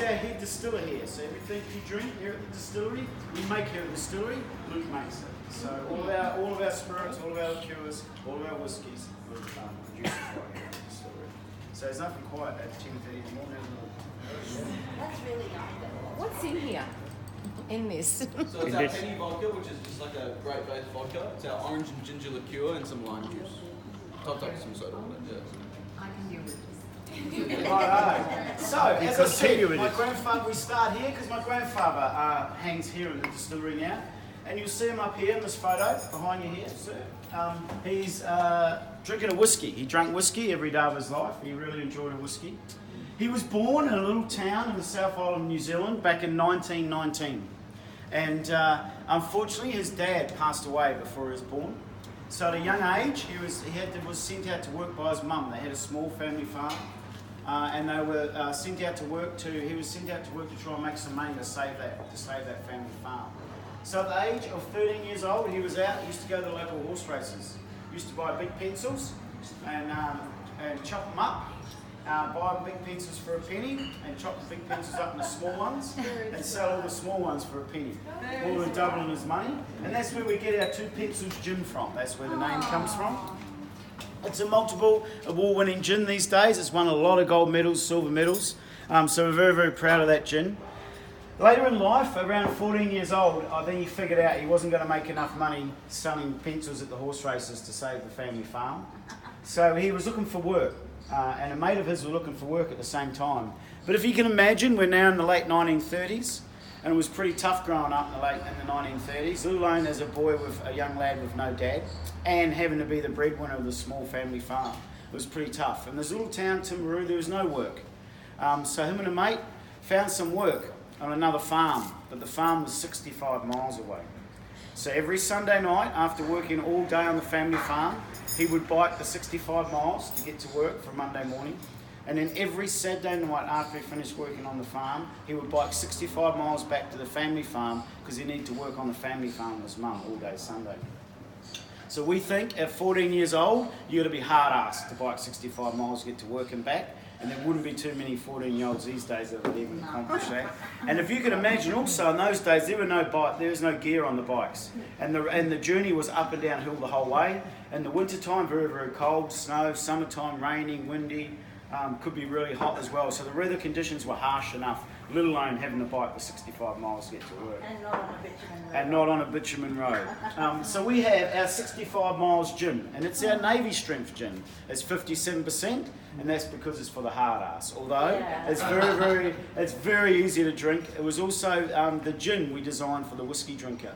our head distiller here. So everything you drink here at the distillery, we make here at the distillery, Luke makes it. So all of our spirits, all of our liqueurs, all of our whiskies, Luke produces right here at the distillery. So there's nothing quite at 10:30 in the morning. That's really yummy. What's in here? In this? So it's our penny vodka, which is just like a grape-based vodka. It's our orange and ginger liqueur and some lime juice. Topped up with some soda on it, I can deal with this. Right. So, as I said, my grandfather, we start here because my grandfather hangs here in the distillery now. And you'll see him up here in this photo, behind you here, sir. He's drinking a whiskey. He drank whiskey every day of his life. He really enjoyed a whiskey. He was born in a little town in the South Island of New Zealand back in 1919. And unfortunately, his dad passed away before he was born. So at a young age, he was sent out to work by his mum. They had a small family farm. And they were sent out to work he was sent out to work to try and make some money to save that family farm. So at the age of 13 years old, he was out. He used to go to the local horse races. He used to buy big pencils and chop them up. Buy big pencils for a penny and chop the big pencils up into small ones and sell all the small ones for a penny. More than doubling his money. And that's where we get our 2 pencils gin from. That's where the name comes from. It's a multiple award-winning gin these days. It's won a lot of gold medals, silver medals. So we're very, very proud of that gin. Later in life, around 14 years old, I think he figured out he wasn't going to make enough money selling pencils at the horse races to save the family farm. So he was looking for work, and a mate of his was looking for work at the same time. But if you can imagine, we're now in the late 1930s, and it was pretty tough growing up in the 1930s, alone as a boy with a young lad with no dad, and having to be the breadwinner of the small family farm. It was pretty tough. In this little town, Timaru, there was no work. So him and a mate found some work on another farm, but the farm was 65 miles away. So every Sunday night, after working all day on the family farm, he would bike the 65 miles to get to work for Monday morning. And then every Saturday night after he finished working on the farm, he would bike 65 miles back to the family farm because he needed to work on the family farm with his mum all day Sunday. So we think at 14 years old, you've got to be hard-arsed to bike 65 miles to get to work and back. And there wouldn't be too many 14-year-olds these days that would even accomplish that. And if you can imagine also in those days, there was no gear on the bikes. And the journey was up and downhill the whole way. In the winter time, very, very cold, snow, summertime, raining, windy, could be really hot as well. So the weather conditions were harsh enough, let alone having to bike for 65 miles to get to work. And not on a bitumen road. And not on a bitumen road. So we have our 65 miles gin, and it's our Navy strength gin. It's 57%, and that's because it's for the hard ass. Although it's very easy to drink. It was also the gin we designed for the whiskey drinker.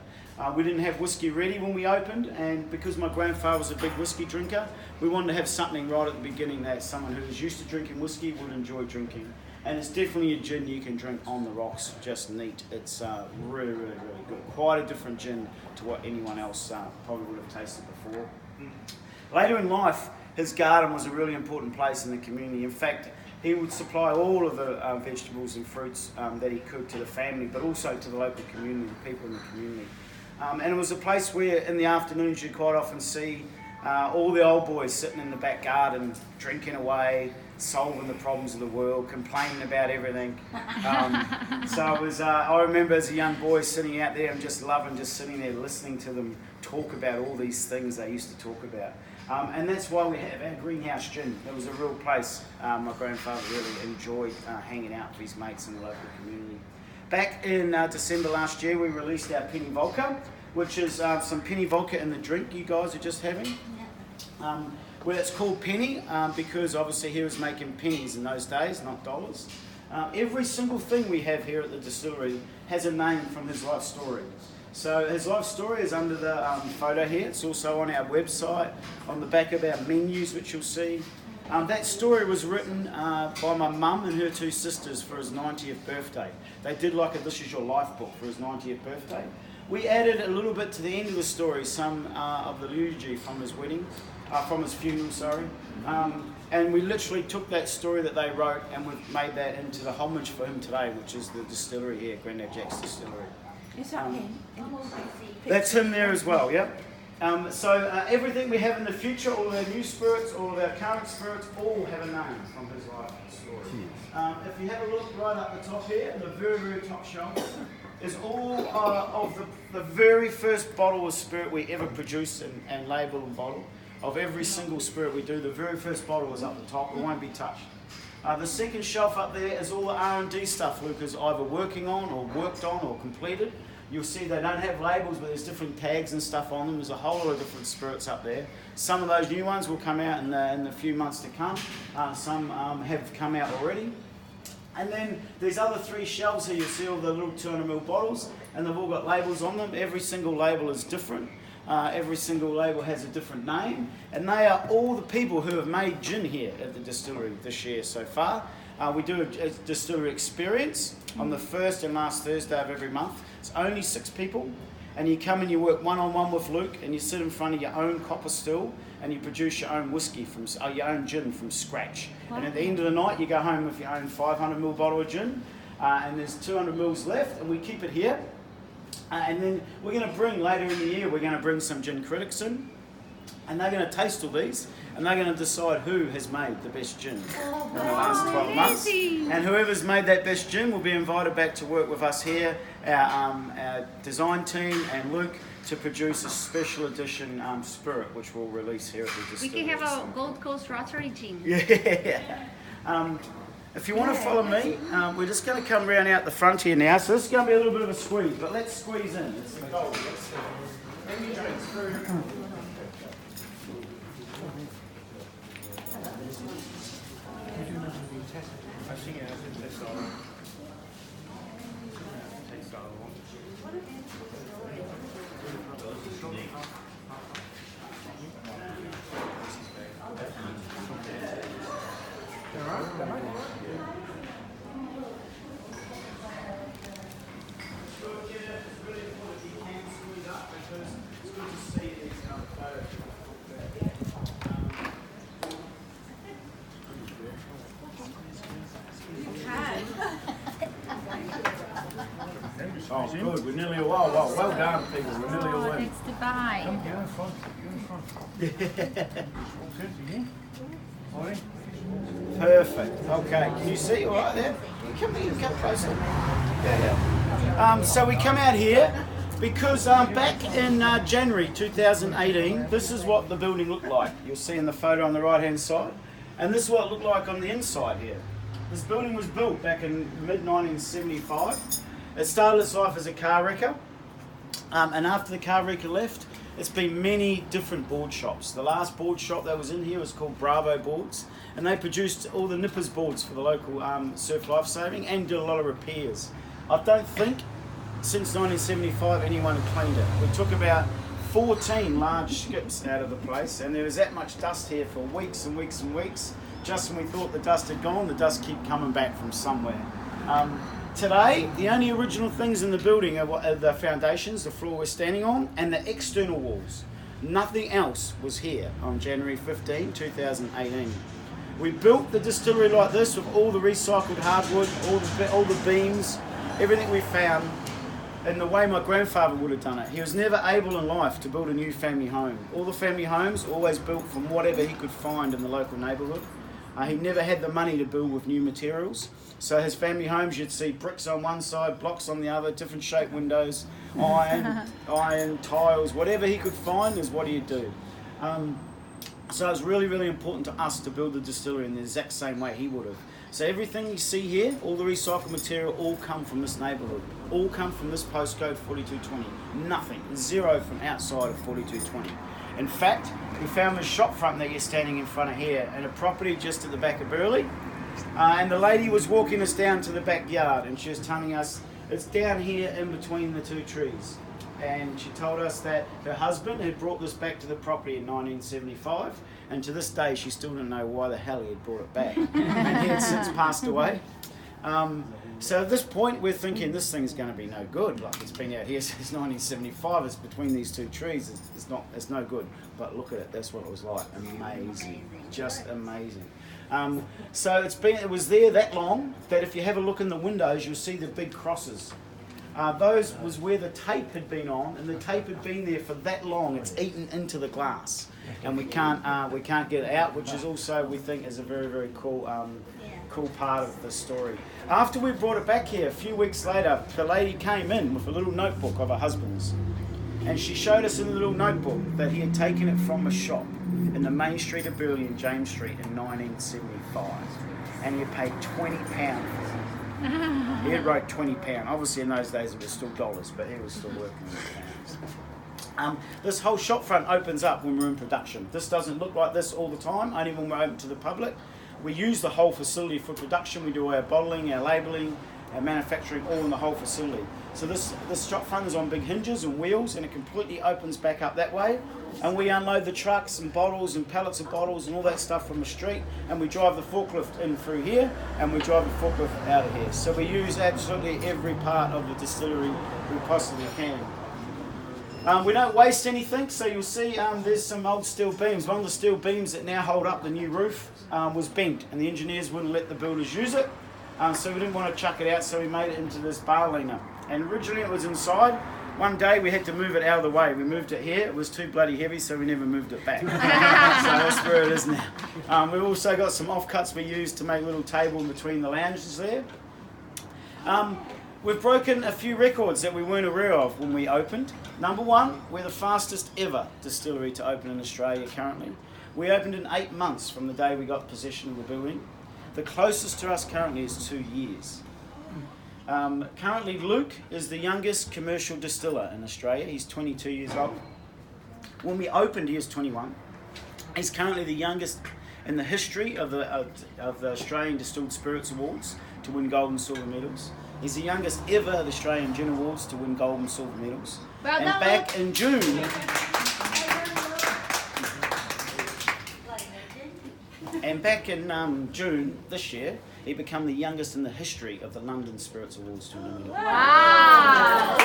We didn't have whiskey ready when we opened, and because my grandfather was a big whiskey drinker, we wanted to have something right at the beginning that someone who was used to drinking whiskey would enjoy drinking. And it's definitely a gin you can drink on the rocks, just neat. It's really, really, really good. Quite a different gin to what anyone else probably would have tasted before. Later in life, his garden was a really important place in the community. In fact, he would supply all of the vegetables and fruits that he could to the family, but also to the local community, the people in the community. And it was a place where in the afternoons you'd quite often see all the old boys sitting in the back garden, drinking away, solving the problems of the world, complaining about everything. So I remember as a young boy sitting out there and just loving just sitting there listening to them talk about all these things they used to talk about. And that's why we have our greenhouse gin. It was a real place my grandfather really enjoyed hanging out with his mates in the local community. Back in December last year, we released our penny vodka, which is some penny vodka in the drink you guys are just having. Well, it's called penny because obviously he was making pennies in those days, not dollars. Every single thing we have here at the distillery has a name from his life story. So his life story is under the photo here. It's also on our website, on the back of our menus, which you'll see. That story was written by my mum and her 2 sisters for his 90th birthday. They did like a This Is Your Life book for his 90th birthday. We added a little bit to the end of the story, some of the eulogy from his wedding, from his funeral, sorry. And we literally took that story that they wrote and we've made that into the homage for him today, which is the distillery here, Granddad Jack's Distillery. Is that him? That's him there as well, yep. So everything we have in the future, all of our new spirits, all of our current spirits, all have a name from his life story. If you have a look right up the top here, the very, very top shelf, is all of the very first bottle of spirit we ever produce and label and bottle. Of every single spirit we do, the very first bottle is up the top. It won't be touched. The second shelf up there is all the R&D stuff Luke is either working on or worked on or completed. You'll see they don't have labels, but there's different tags and stuff on them. There's a whole lot of different spirits up there. Some of those new ones will come out in the few months to come. Some have come out already. And then there's other 3 shelves here. You see all the little 200ml bottles, and they've all got labels on them. Every single label is different. Every single label has a different name, and they are all the people who have made gin here at the distillery this year so far. We do a distillery experience on the first and last Thursday of every month. It's only 6 people, and you come and you work one-on-one with Luke, and you sit in front of your own copper still, and you produce your own whiskey from your own gin from scratch. Wow. And at the end of the night, you go home with your own 500ml bottle of gin, and there's 200ml left, and we keep it here. And then we're going to bring, later in the year, we're going to bring some gin critics in, and they're going to taste all these, and they're going to decide who has made the best gin in the last 12 months. And whoever's made that best gin will be invited back to work with us here, our design team and Luke, to produce a special edition spirit, which we'll release here at the distillery. We can have a Gold Coast Rotary gin. Yeah. If you want to follow me, we're just going to come round out the front here now. So this is going to be a little bit of a squeeze, but let's squeeze in. It's the goal. Bring your drinks through. Oh, good. We're nearly away. Well done, people. We're nearly away. That's the buy. Perfect. Okay. Can you see all right there? Come closer. Yeah. So we come out here because back in January 2018, this is what the building looked like. You'll see in the photo on the right-hand side. And this is what it looked like on the inside here. This building was built back in mid-1975. It started its life as a car wrecker, and after the car wrecker left, it's been many different board shops. The last board shop that was in here was called Bravo Boards, and they produced all the nippers boards for the local surf lifesaving and did a lot of repairs. I don't think since 1975 anyone had cleaned it. We took about 14 large skips out of the place, and there was that much dust here for weeks and weeks and weeks. Just when we thought the dust had gone, the dust kept coming back from somewhere. Today, the only original things in the building are the foundations, the floor we're standing on, and the external walls. Nothing else was here on January 15, 2018. We built the distillery like this with all the recycled hardwood, all the beams, everything we found, in the way my grandfather would have done it. He was never able in life to build a new family home. All the family homes always built from whatever he could find in the local neighbourhood. He never had the money to build with new materials. So his family homes, you'd see bricks on one side, blocks on the other, different shaped windows, iron, tiles, whatever he could find is what he'd do. So it's really, really important to us to build the distillery in the exact same way he would have. So everything you see here, all the recycled material, all come from this neighbourhood. All come from this postcode 4220. Nothing, zero from outside of 4220. In fact, we found the shop front that you're standing in front of here and a property just at the back of Burleigh. And the lady was walking us down to the backyard and she was telling us it's down here in between the 2 trees. And she told us that her husband had brought this back to the property in 1975, and to this day she still didn't know why the hell he had brought it back. And he had since passed away. So at this point we're thinking this thing's going to be no good. Like, it's been out here since 1975. It's between these 2 trees. It's no good. But look at it. That's what it was like. Amazing. Just amazing. So it was there that long that if you have a look in the windows, you'll see the big crosses. Those was where the tape had been on, and the tape had been there for that long. It's eaten into the glass, and we can't get it out, which is also, we think, is a very, very cool cool part of the story. After we brought it back here, a few weeks later, the lady came in with a little notebook of her husband's. And she showed us in the little notebook that he had taken it from a shop in the main street of Burleigh in James Street in 1975. And he had paid £20. He had wrote £20. Obviously in those days it was still dollars, but he was still working with pounds. This whole shop front opens up when we're in production. This doesn't look like this all the time, only when we're open to the public. We use the whole facility for production. We do our bottling, our labelling, our manufacturing, all in the whole facility. So this shop front is on big hinges and wheels, and it completely opens back up that way. And we unload the trucks and bottles and pallets of bottles and all that stuff from the street, and we drive the forklift in through here, and we drive the forklift out of here. So we use absolutely every part of the distillery we possibly can. We don't waste anything, so you'll see there's some old steel beams. One of the steel beams that now hold up the new roof was bent, and the engineers wouldn't let the builders use it, so we didn't want to chuck it out, so we made it into this bar liner. And originally it was inside. One day we had to move it out of the way. We moved it here. It was too bloody heavy, so we never moved it back. So that's where it is now. We've also got some offcuts we use to make a little table in between the lounges there. We've broken a few records that we weren't aware of when we opened. Number one, we're the fastest ever distillery to open in Australia currently. We opened in 8 months from the day we got possession of the building. The closest to us currently is 2 years. Currently Luke is the youngest commercial distiller in Australia. He's 22 years old. When we opened he was 21. He's currently the youngest in the history of the Australian Distilled Spirits Awards to win gold and silver medals. He's the youngest ever of the Australian Gin Awards to win gold and silver medals. Well and done, back in June, June this year, he became the youngest in the history of the London Spirits Awards to win a medal. Wow.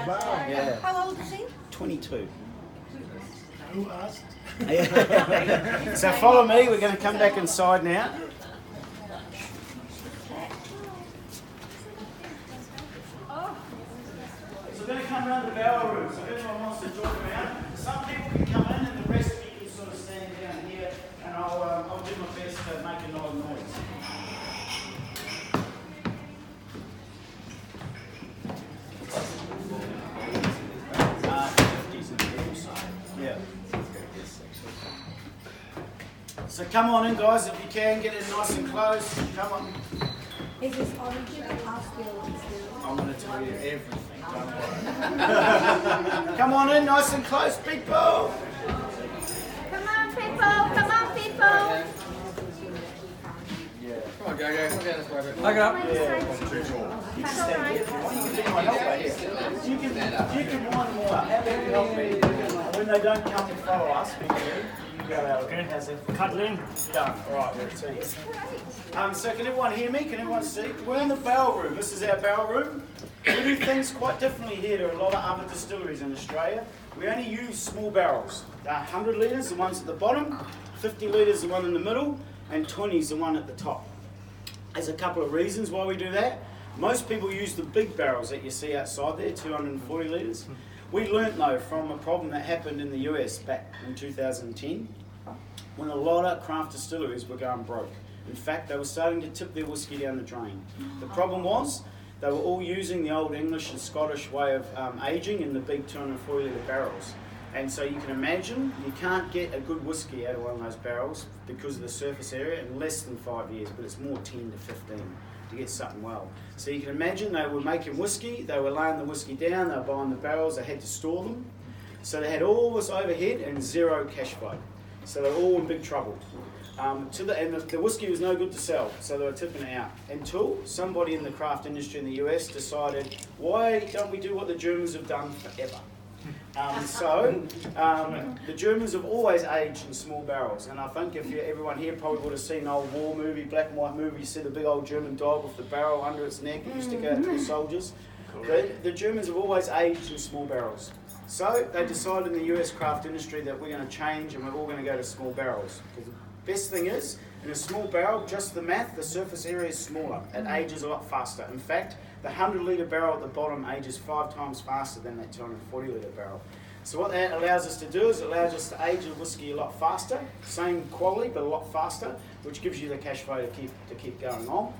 Wow. Yeah. How old is he? 22. Who asked? So follow me, we're going to come back inside now. So we're going to come around the barrel room, so if anyone wants to join around, some people can come in and the rest of you can sort of stand down here, and I'll do my best to make a lot of noise. Yeah. So come on in guys, if you can, get in nice and close, come on. Is this origin or hospital? I'm going to tell you everything, don't worry. Come on in, nice and close, people! Come on, people. Come on, people. Yeah. Come on, go. Come down this way a bit. Come Yeah. on inside. You can That's stand all right. here. You can be my helper here. You can wind more up. How about you help me? When they don't come and follow us, you go out. Okay. How's it? Cut in. Done. All right, we're a team. So can everyone hear me? Can everyone see? We're in the barrel room. This is our barrel room. We do things quite differently here to a lot of other distilleries in Australia. We only use small barrels. 100 litres, the one's at the bottom, 50 litres, the one in the middle, and 20 is the one at the top. There's a couple of reasons why we do that. Most people use the big barrels that you see outside there, 240 litres. We learnt though from a problem that happened in the US back in 2010 when a lot of craft distilleries were going broke. In fact, they were starting to tip their whiskey down the drain. The problem was they were all using the old English and Scottish way of aging in the big 240 litre barrels. And so you can imagine you can't get a good whiskey out of one of those barrels because of the surface area in less than 5 years, but it's more 10 to 15 to get something well. So you can imagine they were making whiskey, they were laying the whiskey down, they were buying the barrels, they had to store them. So they had all this overhead and zero cash flow. So they were all in big trouble. The whiskey was no good to sell, so they were tipping it out. Until somebody in the craft industry in the US decided, why don't we do what the Germans have done forever? The Germans have always aged in small barrels, and I think everyone here probably would have seen an old war movie, black and white movie, you see the big old German dog with the barrel under its neck and you stick out to the soldiers. The Germans have always aged in small barrels. So they decided in the US craft industry that we're going to change and we're all going to go to small barrels. Because the best thing is, in a small barrel, just the math, the surface area is smaller. It ages a lot faster. In fact, the 100 litre barrel at the bottom ages 5 times faster than that 240 litre barrel. So what that allows us to do is it allows us to age the whiskey a lot faster, same quality but a lot faster, which gives you the cash flow to keep going on.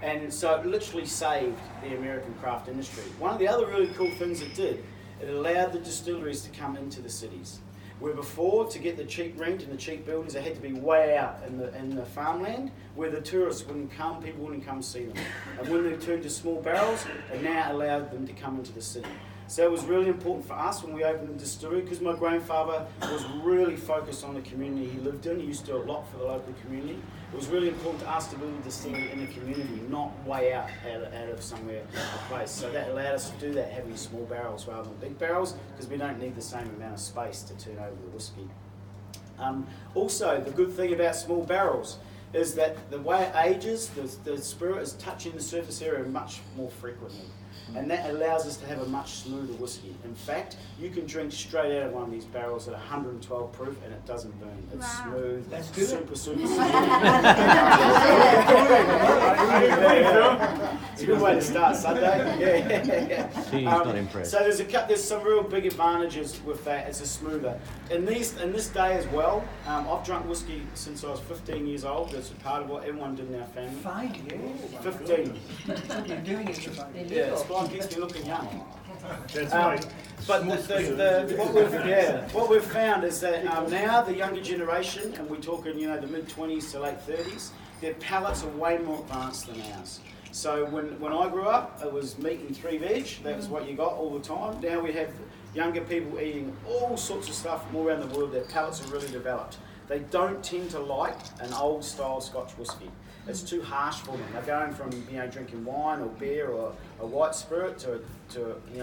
And so it literally saved the American craft industry. One of the other really cool things it did, it allowed the distilleries to come into the cities. Where before, to get the cheap rent and the cheap buildings, they had to be way out in the farmland, where the tourists wouldn't come, people wouldn't come see them. And when they turned to small barrels, it now allowed them to come into the city. So it was really important for us when we opened the distillery, because my grandfather was really focused on the community he lived in. He used to do a lot for the local community. It was really important to us to build a distillery in the community, not way out of somewhere, a place. So that allowed us to do that, having small barrels rather than big barrels, because we don't need the same amount of space to turn over the whiskey. Also, the good thing about small barrels is that the way it ages, the spirit is touching the surface area much more frequently. And that allows us to have a much smoother whiskey. In fact, you can drink straight out of one of these barrels at 112 proof and it doesn't burn. It's smooth, super smooth. It's a good way to start Sunday. He's not impressed. So there's some real big advantages with that. It's a smoother. In this day as well, I've drunk whiskey since I was 15 years old. That's part of what everyone did in our family. 5 years? 15. You're doing it for 5 years. Yeah, it's why it keeps me looking young. That's right. But what we've found is that now the younger generation, and we're talking, the mid-20s to late 30s, their palates are way more advanced than ours. So when I grew up, it was meat and 3 veg. That was what you got all the time. Now we have younger people eating all sorts of stuff from all around the world. Their palates are really developed. They don't tend to like an old style Scotch whiskey. It's too harsh for them. They're going from drinking wine or beer or a white spirit to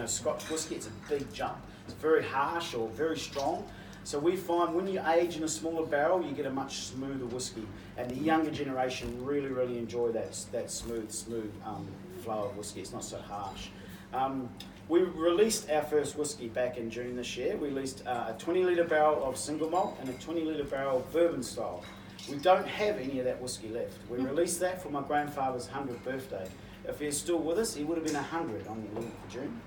Scotch whiskey. It's a big jump. It's very harsh or very strong. So we find when you age in a smaller barrel, you get a much smoother whiskey, and the younger generation really enjoy that smooth flow of whiskey. It's not so harsh. We released our first whiskey back in June this year. We released a 20-litre barrel of single malt and a 20-litre barrel of bourbon style. We don't have any of that whiskey left. We released that for my grandfather's 100th birthday. If he was still with us, he would have been 100 on the 11th of June.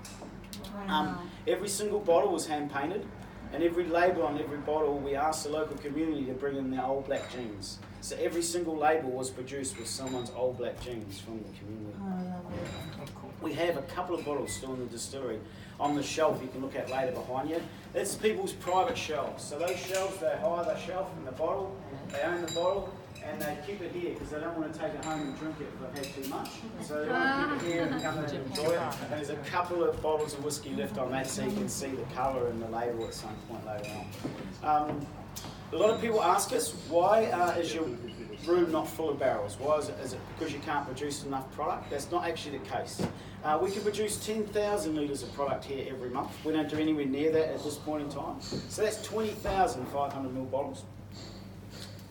Every single bottle was hand painted, and every label on every bottle, we asked the local community to bring in their old black jeans. So every single label was produced with someone's old black jeans from the community. We have a couple of bottles still in the distillery on the shelf you can look at later behind you. It's people's private shelves. So those shelves, they hire the shelf and the bottle, they own the bottle, and they keep it here because they don't want to take it home and drink it if they've had too much. So they want to keep it here and come and enjoy it. And there's a couple of bottles of whiskey left on that so you can see the colour and the label at some point later on. A lot of people ask us, why is your room not full of barrels? Why is it because you can't produce enough product? That's not actually the case. We can produce 10,000 litres of product here every month. We don't do anywhere near that at this point in time. So that's 20,500ml bottles.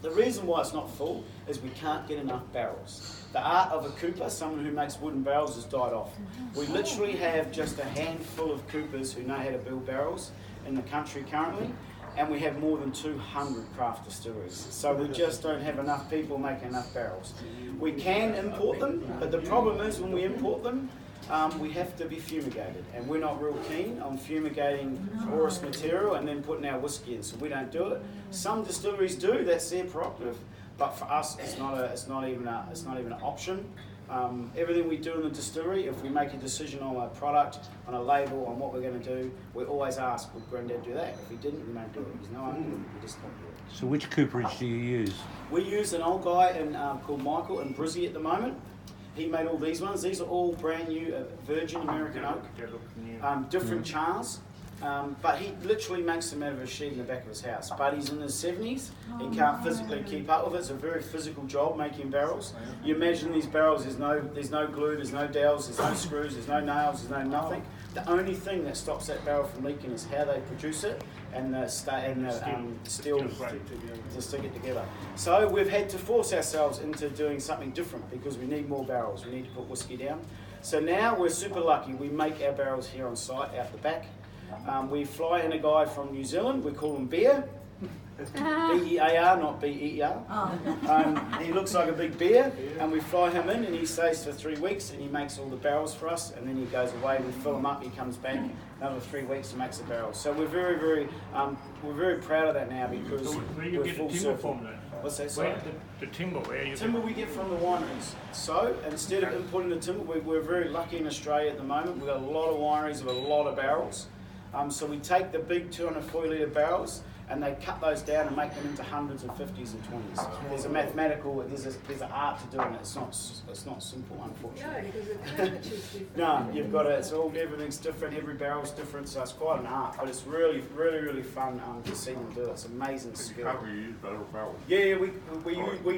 The reason why it's not full is we can't get enough barrels. The art of a cooper, someone who makes wooden barrels, has died off. We literally have just a handful of coopers who know how to build barrels in the country currently, and we have more than 200 craft distilleries. So we just don't have enough people making enough barrels. We can import them, but the problem is when we import them, we have to be fumigated, and we're not real keen on fumigating porous material and then putting our whiskey in, so we don't do it. Some distilleries do, that's their prerogative, but for us it's not even an option. Everything we do in the distillery, if we make a decision on a product, on a label, on what we're going to do, we always ask, would Granddad do that? If he didn't, we don't do it. There's no argument, we just don't do it. So which cooperage do you use? We use an old guy called Michael in Brizzy at the moment. He made all these ones. These are all brand new virgin American oak, different chars. But he literally makes them out of a shed in the back of his house. But he's in his 70s. He can't physically keep up with it. It's a very physical job making barrels. You imagine these barrels, there's no glue, there's no dowels, there's no screws, there's no nails, there's no nothing. The only thing that stops that barrel from leaking is how they produce it and the steel to stick it together. So we've had to force ourselves into doing something different because we need more barrels. We need to put whiskey down. So now we're super lucky. We make our barrels here on site out the back. We fly in a guy from New Zealand. We call him Bear. B-E-A-R, not B-E-R. He looks like a big bear, and we fly him in, and he stays for 3 weeks, and he makes all the barrels for us, and then he goes away. We fill him up. He comes back another 3 weeks and makes the barrels. So we're very proud of that now because Where you we're get full the timber circle. from then? What's that? Where Sorry? the timber, where you Timber we get from the wineries. So instead of importing the timber, we're very lucky in Australia at the moment. We've got a lot of wineries with a lot of barrels. So we take the big 240 litre barrels and they cut those down and make them into hundreds and 50s and 20s. There's a mathematical, there's an art to doing it. It's not simple, unfortunately. No, because the temperature's different. No, you've got to, everything's different, every barrel's different, so it's quite an art, but it's really fun to see them do it. It's an amazing skill. Can't we use better barrels? Yeah, we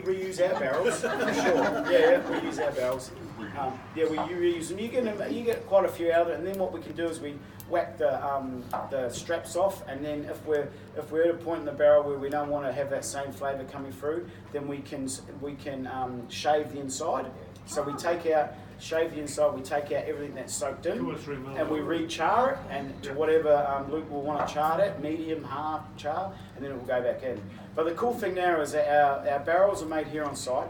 reuse our barrels, for sure. Yeah, we use our barrels. Yeah, we reuse them. You get quite a few out of it, and then what we can do is we whack the straps off, and then if we're at a point in the barrel where we don't want to have that same flavour coming through, then we can shave the inside. So we shave the inside, we take out everything that's soaked in, 2 or 3 mil. and we re-char it, and to whatever Luke will want to char it, medium, half char, and then it will go back in. But the cool thing now is that our barrels are made here on site.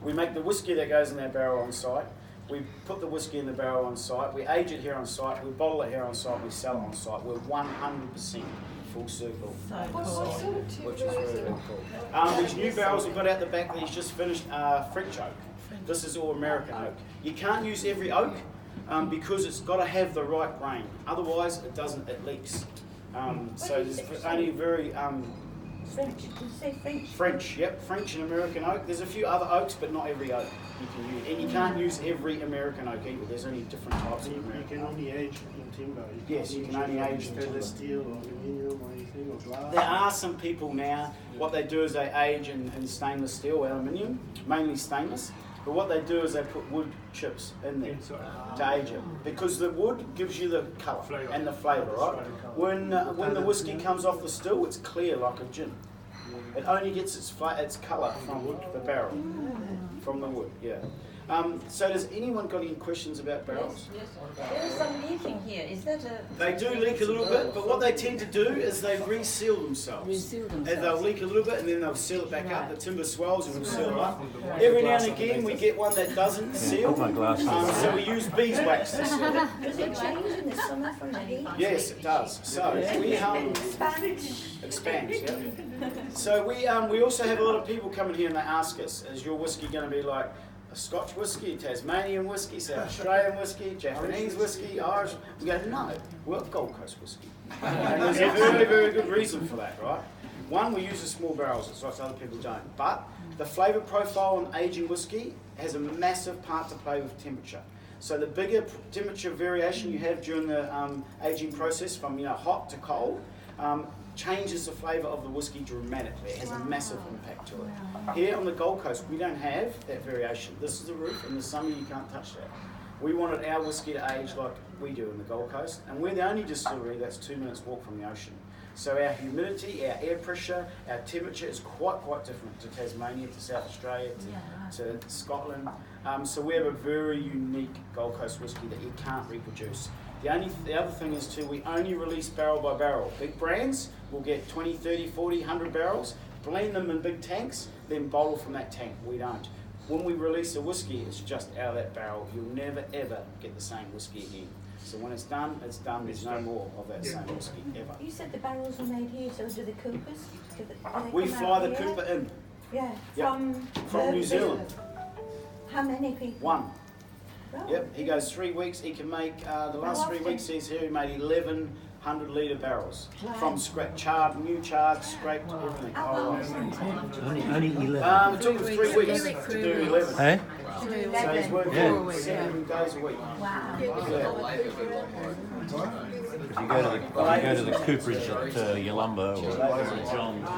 We make the whiskey that goes in our barrel on site. We put the whiskey in the barrel on site. We age it here on site. We bottle it here on site. We sell it on site. We're 100% full circle. What sort of Which timber is is really, it? really cool. These new barrels we've got out the back that he's just finished French oak. This is all American oak. You can't use every oak because it's got to have the right grain. Otherwise, it leaks. So there's only very French. Did you say French? French, yep, French and American oak. There's a few other oaks, but not every oak you can use. And you can't use every American oak either. There's only different types of You American can oak. only age in timber. Yes, you can only age through stainless this. steel or aluminum or anything or glass. There are some people now, what they do is they age in stainless steel, aluminium, mainly stainless. But what they do is they put wood chips in there to age it. Because the wood gives you the colour and the flavour, right? When the whiskey comes off the still, it's clear like a gin. It only gets its colour from the barrel, from the wood, yeah. So does anyone got any questions about barrels? Yes. There is some leaking here. Is that a... They do leak a little bit, but what they tend to do is they reseal themselves. And they'll leak a little bit and then they'll seal it back up. The timber swells and we'll seal it up. Every now and again we get one that doesn't seal, my glasses. So we use beeswax to seal it. Does it change in the summer from the heat? Yes, it does. So we expands, yeah. So we also have a lot of people coming here and they ask us, is your whiskey going to be like a Scotch whiskey, Tasmanian whiskey, South Australian whiskey, Japanese whiskey, Irish? We go, no, we're Gold Coast whiskey. And there's a very, very good reason for that, right? One, we use the small barrels, it's lots of other people don't. But the flavour profile on aging whiskey has a massive part to play with temperature. So the bigger temperature variation you have during the aging process, from hot to cold, changes the flavour of the whiskey dramatically. It has a massive impact to it. Here on the Gold Coast, we don't have that variation. This is the roof. In the summer, you can't touch that. We wanted our whiskey to age like we do in the Gold Coast, and we're the only distillery that's 2 minutes walk from the ocean. So our humidity, our air pressure, our temperature is quite different to Tasmania, to South Australia, to Scotland. So we have a very unique Gold Coast whiskey that you can't reproduce. The other thing is too, we only release barrel by barrel. Big brands will get 20, 30, 40, 100 barrels, blend them in big tanks, then bottle from that tank. We don't. When we release a whiskey, it's just out of that barrel. You'll never ever get the same whiskey again. So when it's done, it's done. There's no more of that same whiskey ever. You said the barrels were made here, so do the coopers? Do they We come fly out the here? cooper in. Yeah, Yep. From New Zealand. How many people? One. Right. Yep, he goes 3 weeks. He can make, the last 3 weeks he's here, he made 1,100 litre barrels. From scratch, charred, new charred, scraped, everything. Only 11. It took him 3 weeks to do 11. Hey? So he's working 7 days a week. Wow. If you go to the cooperage at Yalumba or John's.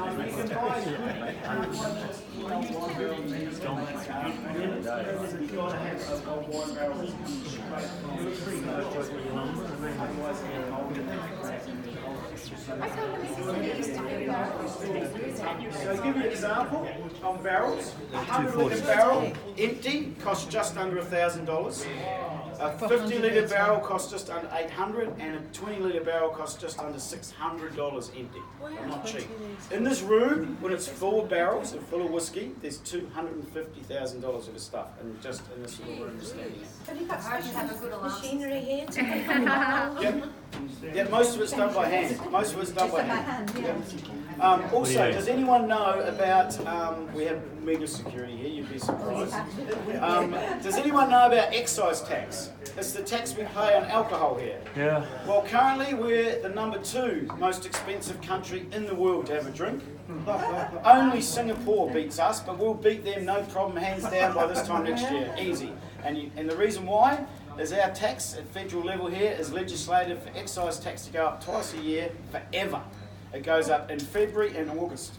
So to give you an example, on barrels, a 100 litre barrel, empty, costs just under $1,000. A 50-litre barrel costs just under $800, and a 20-litre barrel costs just under $600 empty. They're not cheap. In this room, when it's full of barrels and full of whiskey, there's $250,000 worth of stuff, and just in this little room standing here. Have you got I should have a good special alarm. machinery here to make the barrels? Yeah, most of it's done by hand. Most of it's done by Just by hand. hand, yeah. Also, does anyone know about, we have mega security here, you'd be surprised. Does anyone know about excise tax? It's the tax we pay on alcohol here. Yeah. Well, currently we're the number 2 most expensive country in the world to have a drink. Only Singapore beats us, but we'll beat them no problem, hands down, by this time next year. Easy. And the reason why is our tax at federal level here is legislated for excise tax to go up twice a year forever. It goes up in February and August.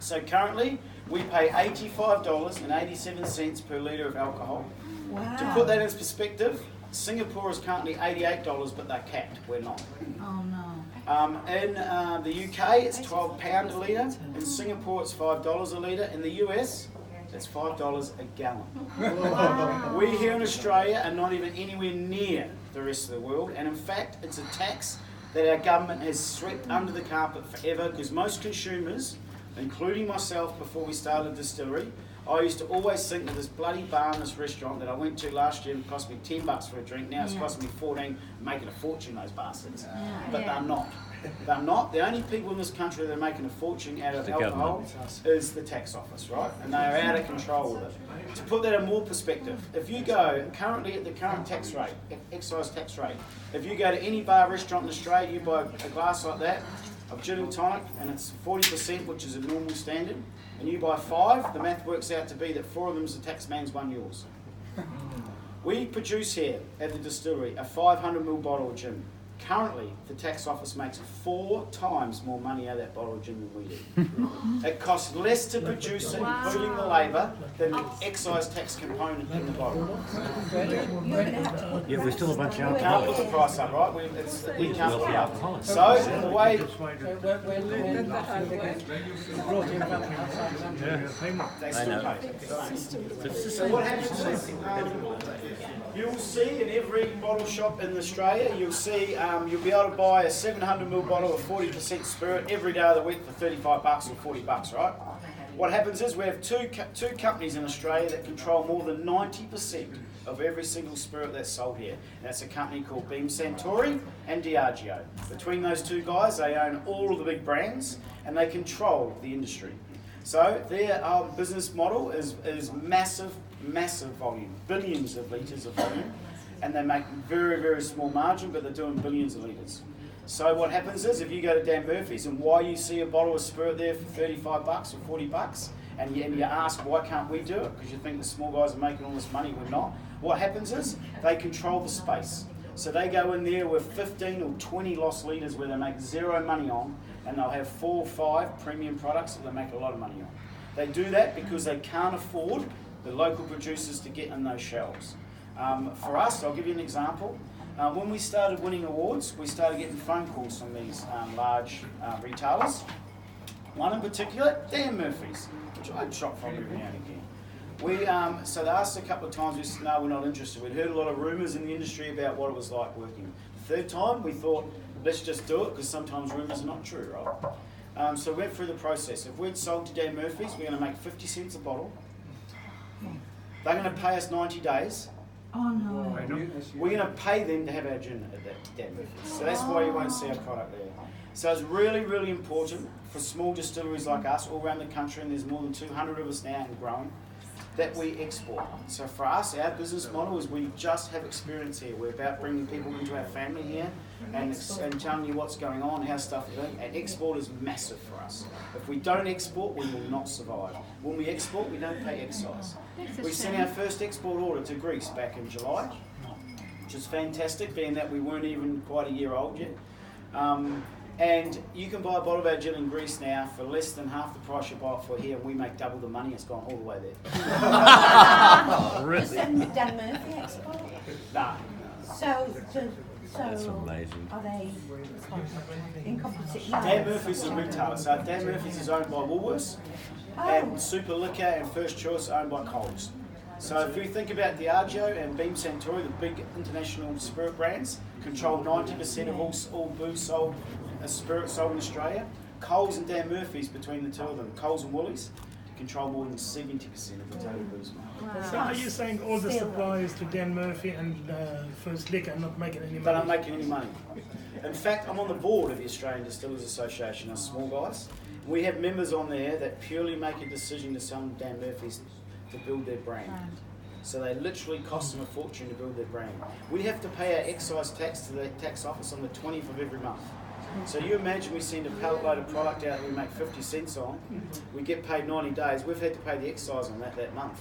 So currently we pay $85.87 per litre of alcohol. Wow. To put that in perspective, Singapore is currently $88, but they're capped. We're not. Oh no. In the UK, it's £12 a litre. In Singapore, it's $5 a litre. In the US, it's $5 a gallon. Wow. We here in Australia are not even anywhere near the rest of the world, and in fact, it's a tax that our government has swept under the carpet forever, because most consumers, including myself before we started a distillery, I used to always think that this bloody bar and this restaurant that I went to last year cost me $10 for a drink. Now it's costing me 14, making a fortune, those bastards. But they're not. They're not. The only people in this country that are making a fortune out of alcohol is the tax office, right? And they are out of control with it. To put that in more perspective, if you go currently at the current tax rate, excise tax rate, if you go to any bar restaurant in Australia, you buy a glass like that of gin and tonic, and it's 40%, which is a normal standard, and you buy 5, the math works out to be that 4 of them is the tax man's, 1 yours. We produce here at the distillery a 500ml bottle of gin. Currently, the tax office makes 4 times more money out of that bottle of gin than we do. It costs less to produce it, including the labour, than the excise tax component in the bottle. You're going to have to put Yeah, we're still a bunch of We can't alcoholics. put the price up, right? We can't put it up. So, the way... They still pay. So what happens is, you'll see in every bottle shop in Australia, you'll see you'll be able to buy a 700ml bottle of 40% spirit every day of the week for $35 or $40, right? What happens is we have two companies in Australia that control more than 90% of every single spirit that's sold here. And that's a company called Beam Suntory and Diageo. Between those two guys, they own all of the big brands and they control the industry. So their business model is massive volume, billions of litres of volume, and they make very, very small margin, but they're doing billions of litres. So what happens is, if you go to Dan Murphy's and why you see a bottle of spirit there for $35 or $40, and you ask why can't we do it, because you think the small guys are making all this money, we're not. What happens is they control the space. So they go in there with 15 or 20 lost litres where they make zero money on, and they'll have 4 or 5 premium products that they make a lot of money on. They do that because they can't afford the local producers to get in those shelves. For us, I'll give you an example. When we started winning awards, we started getting phone calls from these large retailers. One in particular, Dan Murphy's, which I'd shop from every now and again. So they asked a couple of times, we said, no, we're not interested. We'd heard a lot of rumours in the industry about what it was like working. The third time, we thought, let's just do it, because sometimes rumours are not true, right? So we went through the process. If we'd sold to Dan Murphy's, we're going to make 50 cents a bottle. They're going to pay us 90 days. Oh no. We're going to pay them to have our gin at that Dan Murphy's. So that's why you won't see our product there. So it's really, really important for small distilleries like us all around the country, and there's more than 200 of us now and growing, that we export. So for us, our business model is we just have experience here. We're about bringing people into our family here and telling you what's going on, how stuff is doing. And export is massive for us. If we don't export, we will not survive. When we export, we don't pay excise. We sent our first export order to Greece back in July, which is fantastic, being that we weren't even quite a year old yet. And you can buy a bottle of our gin in Greece now for less than half the price you buy it for here, and we make double the money. It's gone all the way there. Does Dan Murphy export? Nah. So That's amazing. are they in competition? Dan Murphy's is a retailer, so Dan Murphy's is owned by Woolworths, and Super Liquor and First Choice are owned by Coles. So if we think about Diageo and Beam Suntory, the big international spirit brands, control 90% of all booze sold, spirit sold in Australia. Coles and Dan Murphy's, between the two of them, Coles and Woolies, control more than 70% of the total booze market. So are you saying all the suppliers to Dan Murphy and First Liquor are not making any money? They're not making any money. In fact, I'm on the board of the Australian Distillers Association, us small guys. We have members on there that purely make a decision to sell Dan Murphy's to build their brand. So they literally cost them a fortune to build their brand. We have to pay our excise tax to the tax office on the 20th of every month. So you imagine we send a pallet load of product out that we make 50 cents on, we get paid 90 days, we've had to pay the excise on that month.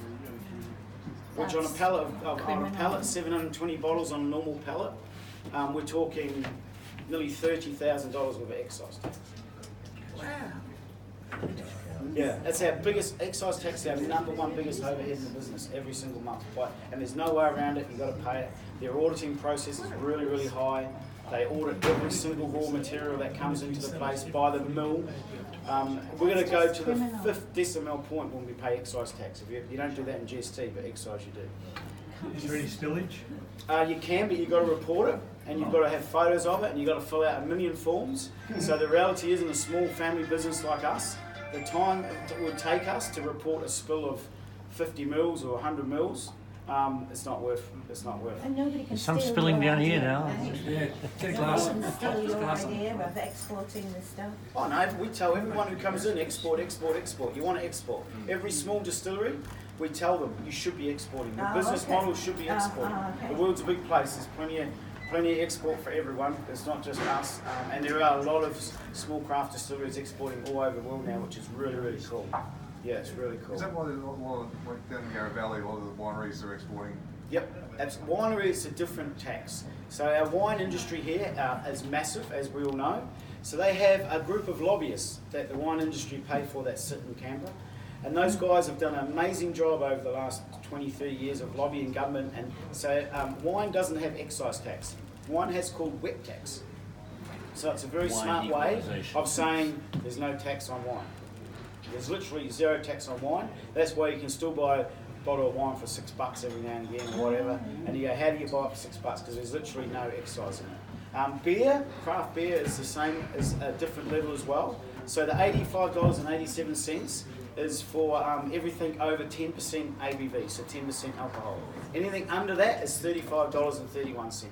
Which on a pallet, on a pallet, 720 bottles on a normal pallet, we're talking nearly $30,000 worth of excise tax. Wow. Yeah, that's our biggest excise tax, our number one biggest overhead in the business every single month. And there's no way around it, you've got to pay it. Their auditing process is really, really high. They audit every single raw material that comes into the place by the mill. We're going to go to the 5th decimal point when we pay excise tax. If you don't do that in GST, but excise you do. Is there any spillage? You can, but you've got to report it, and you've got to have photos of it, and you've got to fill out 1 million forms. So the reality is, in a small family business like us, the time it would take us to report a spill of 50 mils or 100 mils, it's not worth. And nobody can There's some steal spilling your down here idea. now. Yeah, get a No glass. one can steal your idea of exporting this stuff. Oh no, we tell everyone who comes in, export, export, export. You want to export. Every small distillery, we tell them, you should be exporting. The business model should be exporting. okay. The world's a big place, there's plenty of export for everyone. It's not just us. And there are a lot of small craft distilleries exporting all over the world now, which is really, really cool. Yeah, it's really cool. Is that why there's a lot of, like down in Yarra Valley, a lot of the wineries are exporting? Yep, winery is a different tax. So our wine industry here is massive, as we all know. So they have a group of lobbyists that the wine industry pay for that sit in Canberra. And those guys have done an amazing job over the last 20, 30 years of lobbying government. And so wine doesn't have excise tax. Wine has called wet tax. So it's a very smart way of saying there's no tax on wine. There's literally zero tax on wine. That's why you can still buy a bottle of wine for $6 every now and again or whatever. And you go, how do you buy it for $6? Because there's literally no excise in it. Beer, craft beer is the same, is a different level as well. So the $85.87 is for everything over 10% ABV, so 10% alcohol. Anything under that is $35.31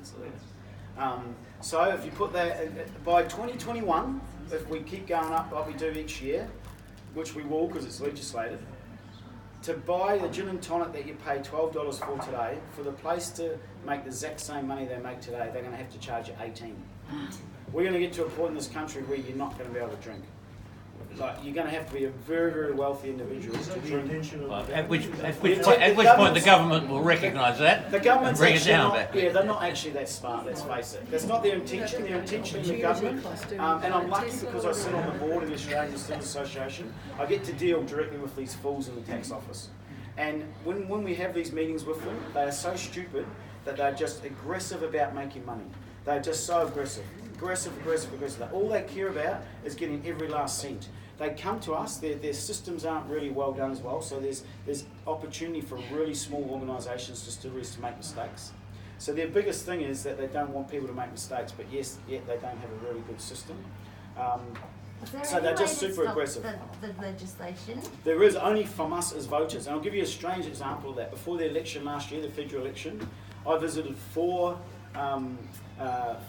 a litre. So if you put that, by 2021, if we keep going up like we do each year, which we will because it's legislated, to buy the gin and tonic that you pay $12 for today, for the place to make the exact same money they make today, they're going to have to charge you $18. We're going to get to a point in this country where you're not going to be able to drink. Like, you're going to have to be a very, very wealthy individual to drink. At which point the government will recognise that The government's and bring it actually down not, a bit. yeah, they're not actually that smart, let's face it. That's not their intention. Their intention in the government, and I'm lucky because I sit on the board of the Australian Distillers Association, I get to deal directly with these fools in the tax office. And when we have these meetings with them, they are so stupid that they're just aggressive about making money. They're just so aggressive. Aggressive. All they care about is getting every last cent. They come to us, their systems aren't really well done as well, so there's opportunity for really small organisations, distilleries to make mistakes. So their biggest thing is that they don't want people to make mistakes, but yet they don't have a really good system. So they're just super aggressive. The legislation? There is only from us as voters, and I'll give you a strange example of that. Before the election last year, the federal election, I visited 4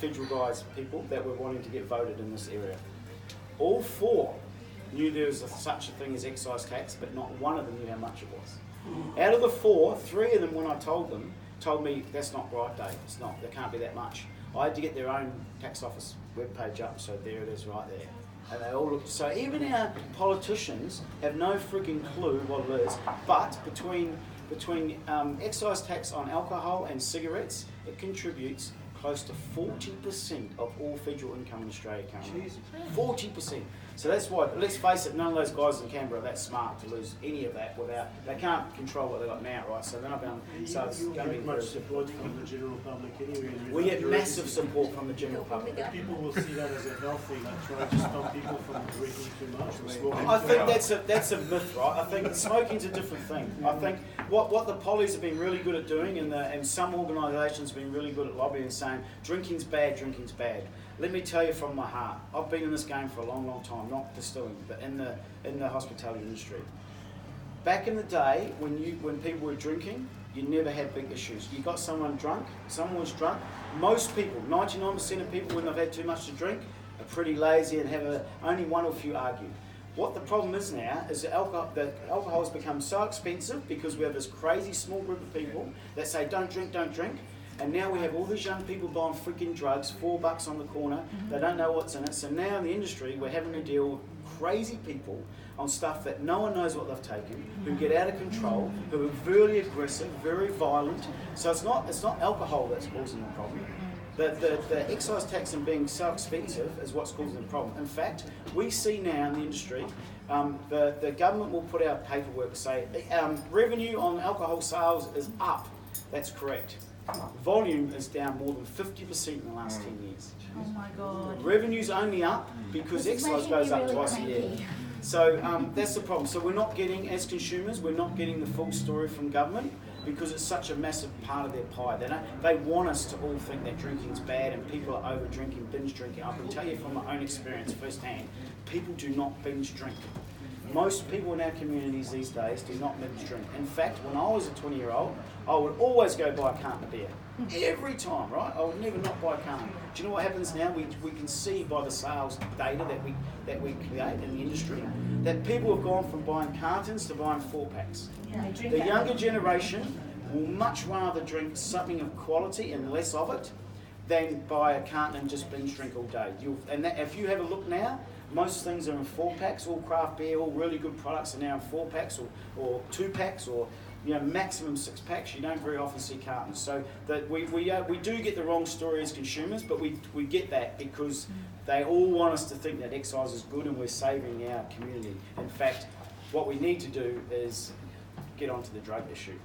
federal people that were wanting to get voted in this area. All 4 knew there was such a thing as excise tax, but not one of them knew how much it was. Out of the 4, 3 of them, when I told them, told me, that's not right, Dave, it's not, there can't be that much. I had to get their own tax office webpage up, so there it is right there. And they all looked, so even our politicians have no freaking clue what it is, but between excise tax on alcohol and cigarettes, it contributes close to 40% of all federal income in Australia currently. 40%. So that's why, let's face it, none of those guys in Canberra are that smart to lose any of that without, they can't control what they've got now, right? So they're not going, so it's You going to be get much support from the general public anyway. and we get you're massive support from the general public. People will see that as a healthy, like trying to stop people from drinking too much or smoking. I think that's a myth, right? I think smoking's a different thing. I think what the pollies have been really good at doing, and some organisations have been really good at lobbying and saying drinking's bad, drinking's bad. Let me tell you from my heart, I've been in this game for a long, long time, not distilling, but in the hospitality industry. Back in the day, when people were drinking, you never had big issues. You got someone drunk, someone was drunk. Most people, 99% of people, when they've had too much to drink, are pretty lazy and have only one or few argue. What the problem is now is that alcohol has become so expensive because we have this crazy small group of people that say don't drink, don't drink. And now we have all these young people buying freaking drugs, $4 on the corner. They don't know what's in it. So now in the industry, we're having to deal with crazy people on stuff that no one knows what they've taken, who get out of control, who are very aggressive, very violent. So it's not alcohol that's causing the problem. The excise tax and being so expensive is what's causing the problem. In fact, we see now in the industry, the government will put out paperwork say revenue on alcohol sales is up. That's correct. Volume is down more than 50% in the last 10 years. Oh my God. Revenue's only up because excise goes up twice a year. So that's the problem. So we're not getting, as consumers, we're not getting the full story from government because it's such a massive part of their pie. They want us to all think that drinking's bad and people are over drinking, binge drinking. I can tell you from my own experience firsthand, people do not binge drink. Most people in our communities these days do not binge drink. In fact, when I was a 20-year-old, I would always go buy a carton of beer. Every time, right? I would never not buy a carton. Do you know what happens now? We can see by the sales data that we create in the industry that people have gone from buying cartons to buying 4-packs. The younger generation will much rather drink something of quality and less of it than buy a carton and just binge drink all day. If you have a look now, most things are in 4-packs, all craft beer, all really good products are now in 4-packs or 2-packs or maximum 6-packs. You don't very often see cartons. So that we do get the wrong story as consumers, but we get that because they all want us to think that excise is good and we're saving our community. In fact, what we need to do is get onto the drug issue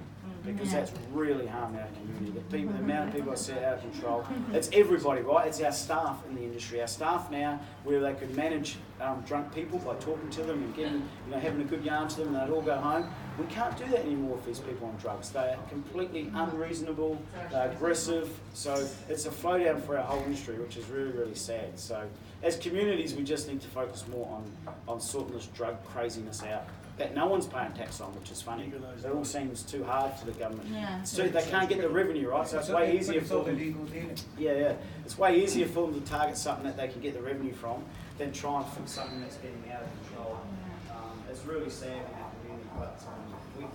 because that's really harming our community. The amount of people I see out of control. It's everybody, right? It's our staff in the industry. Our staff now, where they could manage drunk people by talking to them and getting, having a good yarn to them, and they'd all go home. We can't do that anymore with these people on drugs. They are completely unreasonable, they're aggressive. So it's a flow down for our whole industry, which is really, really sad. So as communities, we just need to focus more on sorting this drug craziness out that no one's paying tax on, which is funny. It all seems too hard for the government. Yeah. So they can't get the revenue, right? So it's way easier for them. It's way easier for them to target something that they can get the revenue from than try and fix something that's getting out of control. It's really sad in our community, but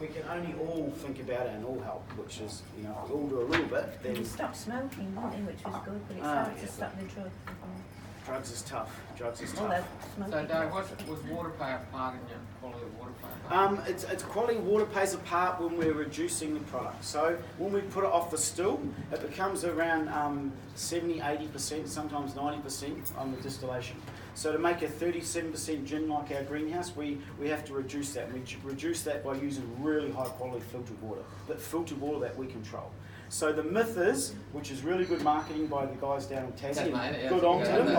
we can only all think about it and all help, which is, if we all do a little bit, then... You stopped smoking, didn't they, which was good, but it's hard to stop the drug. Drugs is tough. Drugs is Well, tough. So, Dave, was water play a part in your quality of water play a part? It's quality of water plays a part when we're reducing the product. So when we put it off the still, it becomes around 70, 80%, sometimes 90% on the distillation. So to make a 37% gin like our greenhouse, we have to reduce that. We reduce that by using really high quality filtered water, but filtered water that we control. So the myth is, which is really good marketing by the guys down in Tassie, and good on to them.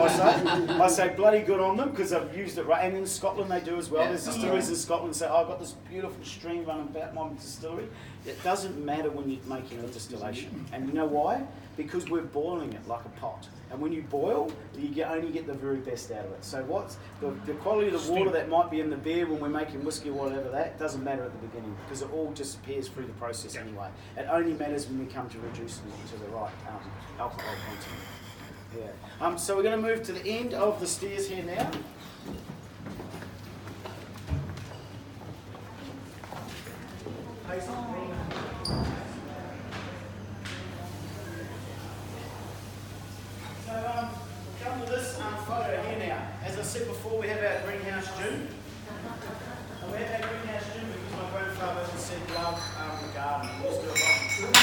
I say bloody good on them because I've used it right. And in Scotland they do as well. There's distilleries in Scotland say, I've got this beautiful stream running about my distillery. It doesn't matter when you're making a distillation. And you know why? Because we're boiling it like a pot. And when you boil, you only get the very best out of it. So what's the quality of the water that might be in the beer when we're making whiskey or whatever, that doesn't matter at the beginning because it all disappears through the process anyway. It only matters when we come to reducing it to the right alcohol content. Yeah. So we're going to move to the end of the stairs here now. Come to this photo here now. As I said before, we have our greenhouse gym. And we have our greenhouse gym because my grandfather said love the garden. He used to do a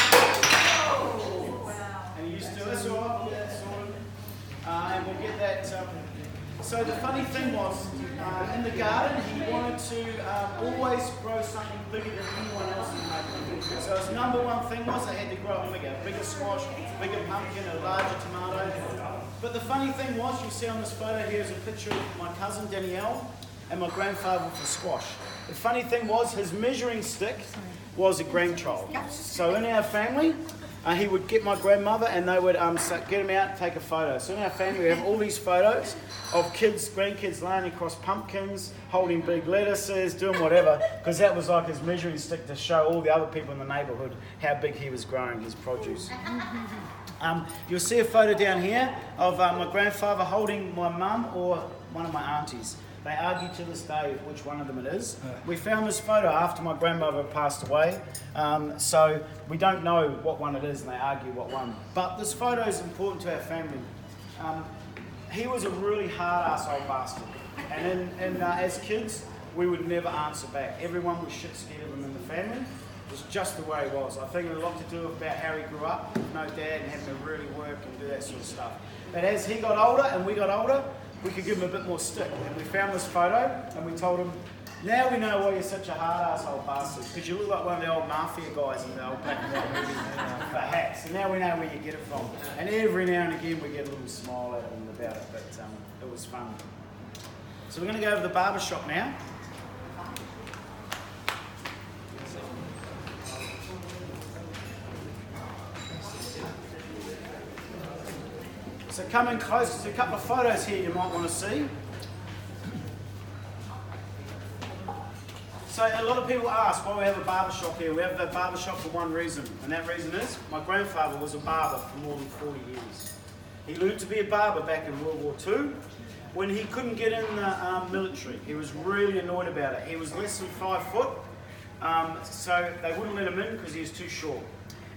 lot. And he used to do this all up, and we'll get that. So So the funny thing was, in the garden, he wanted to always grow something bigger than anyone else in the neighbourhood. So his number one thing was I had to grow bigger squash, bigger pumpkin, a larger tomato. But the funny thing was, you see on this photo here is a picture of my cousin Danielle and my grandfather for squash. The funny thing was, his measuring stick was a grandchild. So in our family, he would get my grandmother and they would get him out and take a photo. So in our family, we have all these photos of kids, grandkids laying across pumpkins, holding big lettuces, doing whatever, because that was like his measuring stick to show all the other people in the neighbourhood how big he was growing his produce. You'll see a photo down here of my grandfather holding my mum or one of my aunties. They argue to this day which one of them it is. We found this photo after my grandmother passed away, so we don't know what one it is and they argue what one. But this photo is important to our family. He was a really hard-ass old bastard. And as kids, we would never answer back. Everyone was shit scared of him in the family. It was just the way he was. I think it had a lot to do about how he grew up, with no dad and having to really work and do that sort of stuff. But as he got older and we got older, we could give him a bit more stick. And we found this photo and we told him, now we know why you're such a hard-ass old bastard, because you look like one of the old mafia guys in the old black and white movies for hats. And now we know where you get it from. And every now and again we get a little smile out of him about it, but it was fun. So we're going to go over to the barber shop now. So come in close, there's a couple of photos here you might want to see. So a lot of people ask why we have a barber shop here. We have a barber shop for one reason, and that reason is my grandfather was a barber for more than 40 years. He learned to be a barber back in World War II when he couldn't get in the military. He was really annoyed about it. He was less than 5 foot, so they wouldn't let him in because he was too short.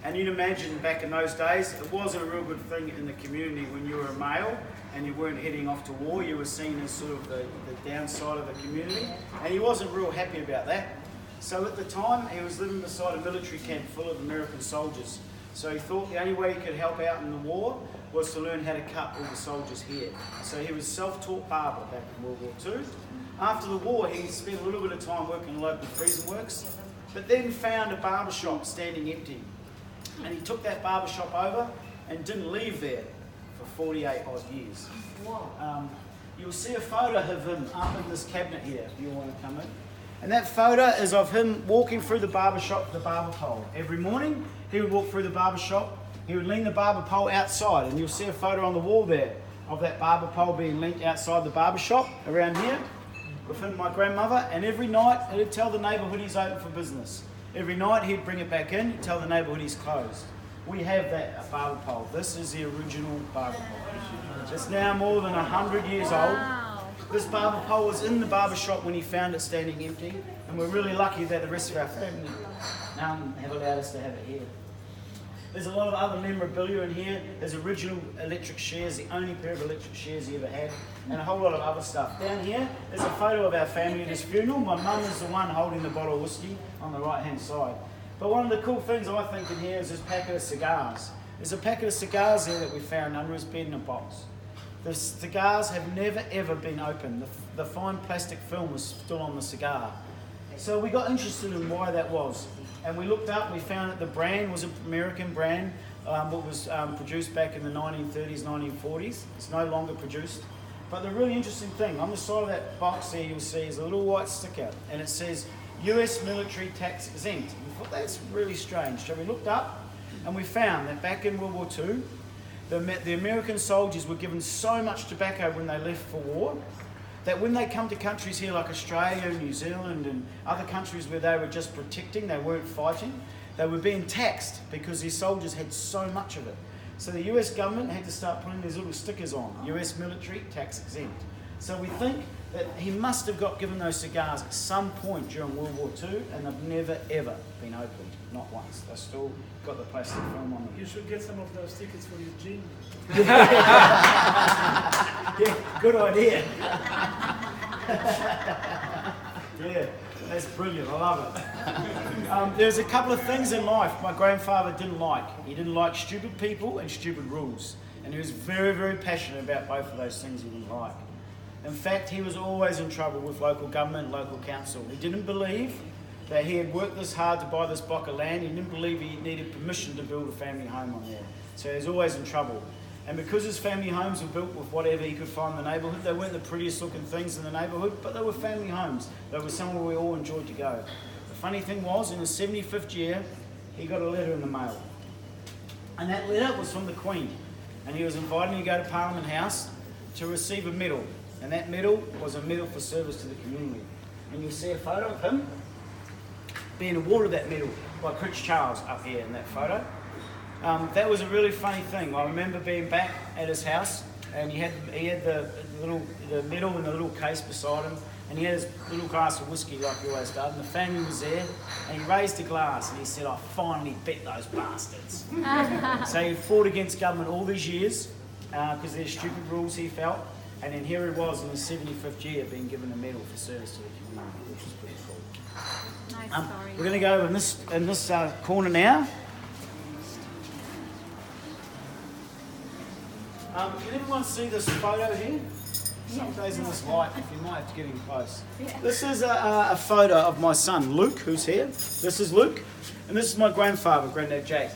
And you'd imagine back in those days, it wasn't a real good thing in the community when you were a male and you weren't heading off to war. You were seen as sort of the downside of the community, and he wasn't real happy about that. So at the time, he was living beside a military camp full of American soldiers. So he thought the only way he could help out in the war was to learn how to cut all the soldiers' hair. So he was self-taught barber back in World War II. After the war, he spent a little bit of time working in local freezer works, but then found a barber shop standing empty. And he took that barber shop over and didn't leave there for 48 odd years. You'll see a photo of him up in this cabinet here if you want to come in. And that photo is of him walking through the barber shop with the barber pole. Every morning he would walk through the barber shop, he would lean the barber pole outside, and you'll see a photo on the wall there of that barber pole being linked outside the barber shop around here with him and my grandmother. And every night he'd tell the neighbourhood he's open for business. Every night he'd bring it back in, tell the neighbourhood he's closed. We have that barber pole. This is the original barber pole. It's now more than 100 years old. This barber pole was in the barber shop when he found it standing empty, and we're really lucky that the rest of our family have allowed us to have it here. There's a lot of other memorabilia in here. There's original electric shears, the only pair of electric shears he ever had, and a whole lot of other stuff. Down here, there's a photo of our family at his funeral. My mum is the one holding the bottle of whiskey on the right-hand side. But one of the cool things I think in here is this packet of cigars. There's a packet of cigars there that we found under his bed in a box. The cigars have never ever been opened. The fine plastic film was still on the cigar. So we got interested in why that was. And we looked up, we found that the brand was an American brand, but was produced back in the 1930s, 1940s. It's no longer produced. But the really interesting thing, on the side of that box there you'll see is a little white sticker, and it says US military tax exempt. We thought that's really strange. So we looked up and we found that back in World War II, the American soldiers were given so much tobacco when they left for war that when they come to countries here like Australia, New Zealand and other countries where they were just protecting, they weren't fighting, they were being taxed because these soldiers had so much of it. So the US government had to start putting these little stickers on, US military tax exempt. So we think that he must have got given those cigars at some point during World War II, and they've never ever been opened, not once. They've still got the plastic film on them. You should get some of those tickets for your gym. Yeah, good idea. Yeah, that's brilliant. I love it. There's a couple of things in life my grandfather didn't like. He didn't like stupid people and stupid rules. And he was very, very passionate about both of those things he didn't like. In fact, he was always in trouble with local government, local council. He didn't believe that he had worked this hard to buy this block of land. He didn't believe he needed permission to build a family home on there. So he was always in trouble. And because his family homes were built with whatever he could find in the neighbourhood, they weren't the prettiest looking things in the neighbourhood, but they were family homes. They were somewhere we all enjoyed to go. The funny thing was, in his 75th year, he got a letter in the mail. And that letter was from the Queen. And he was invited to go to Parliament House to receive a medal. And that medal was a medal for service to the community. And you'll see a photo of him being awarded that medal by Prince Charles up here in that photo. That was a really funny thing. I remember being back at his house, and he had the medal in the little case beside him, and he had his little glass of whiskey like he always does, and the family was there, and he raised a glass and he said, "I finally beat those bastards." So he fought against government all these years because there's stupid rules, he felt, and then here he was in his 75th year being given a medal for service to the community, which is pretty cool. Nice story. We're going to go in this corner now. Can everyone see this photo here? Some days in this light, if you might have to get in close. This is a photo of my son, Luke, who's here. This is Luke, and this is my grandfather, Granddad Jack.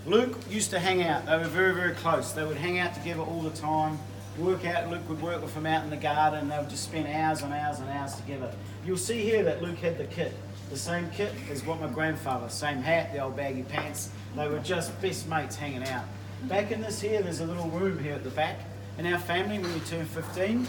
Luke used to hang out. They were very, very close. They would hang out together all the time, work out. Luke would work with him out in the garden, and they would just spend hours and hours and hours together. You'll see here that Luke had the kit. The same kit as what my grandfather, same hat, the old baggy pants. They were just best mates hanging out. Back in this here, there's a little room here at the back. In our family, when we turn 15,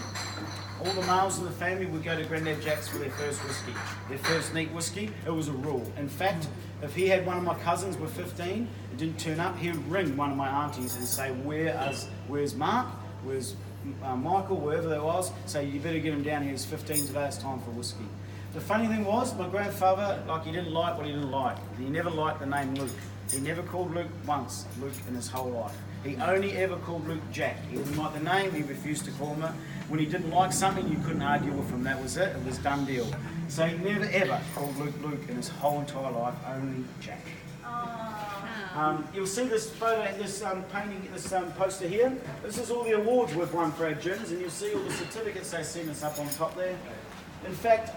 all the males in the family would go to Granddad Jack's for their first whiskey, their first neat whiskey. It was a rule. In fact, if he had one of my cousins with 15 and didn't turn up, he would ring one of my aunties and say, where's Mark? Where's Michael? Wherever that was. Say, you better get him down here. He's 15 today. It's time for whiskey. The funny thing was, my grandfather, he didn't like what he didn't like. He never liked the name Luke. He never called Luke once, Luke, in his whole life. He only ever called Luke Jack. He didn't like the name, he refused to call him it. When he didn't like something, you couldn't argue with him. That was it was done deal. So he never ever called Luke Luke in his whole entire life, only Jack. You'll see this photo, this painting, this poster here. This is all the awards we've won for our gyms, and you'll see all the certificates they send us up on top there. In fact,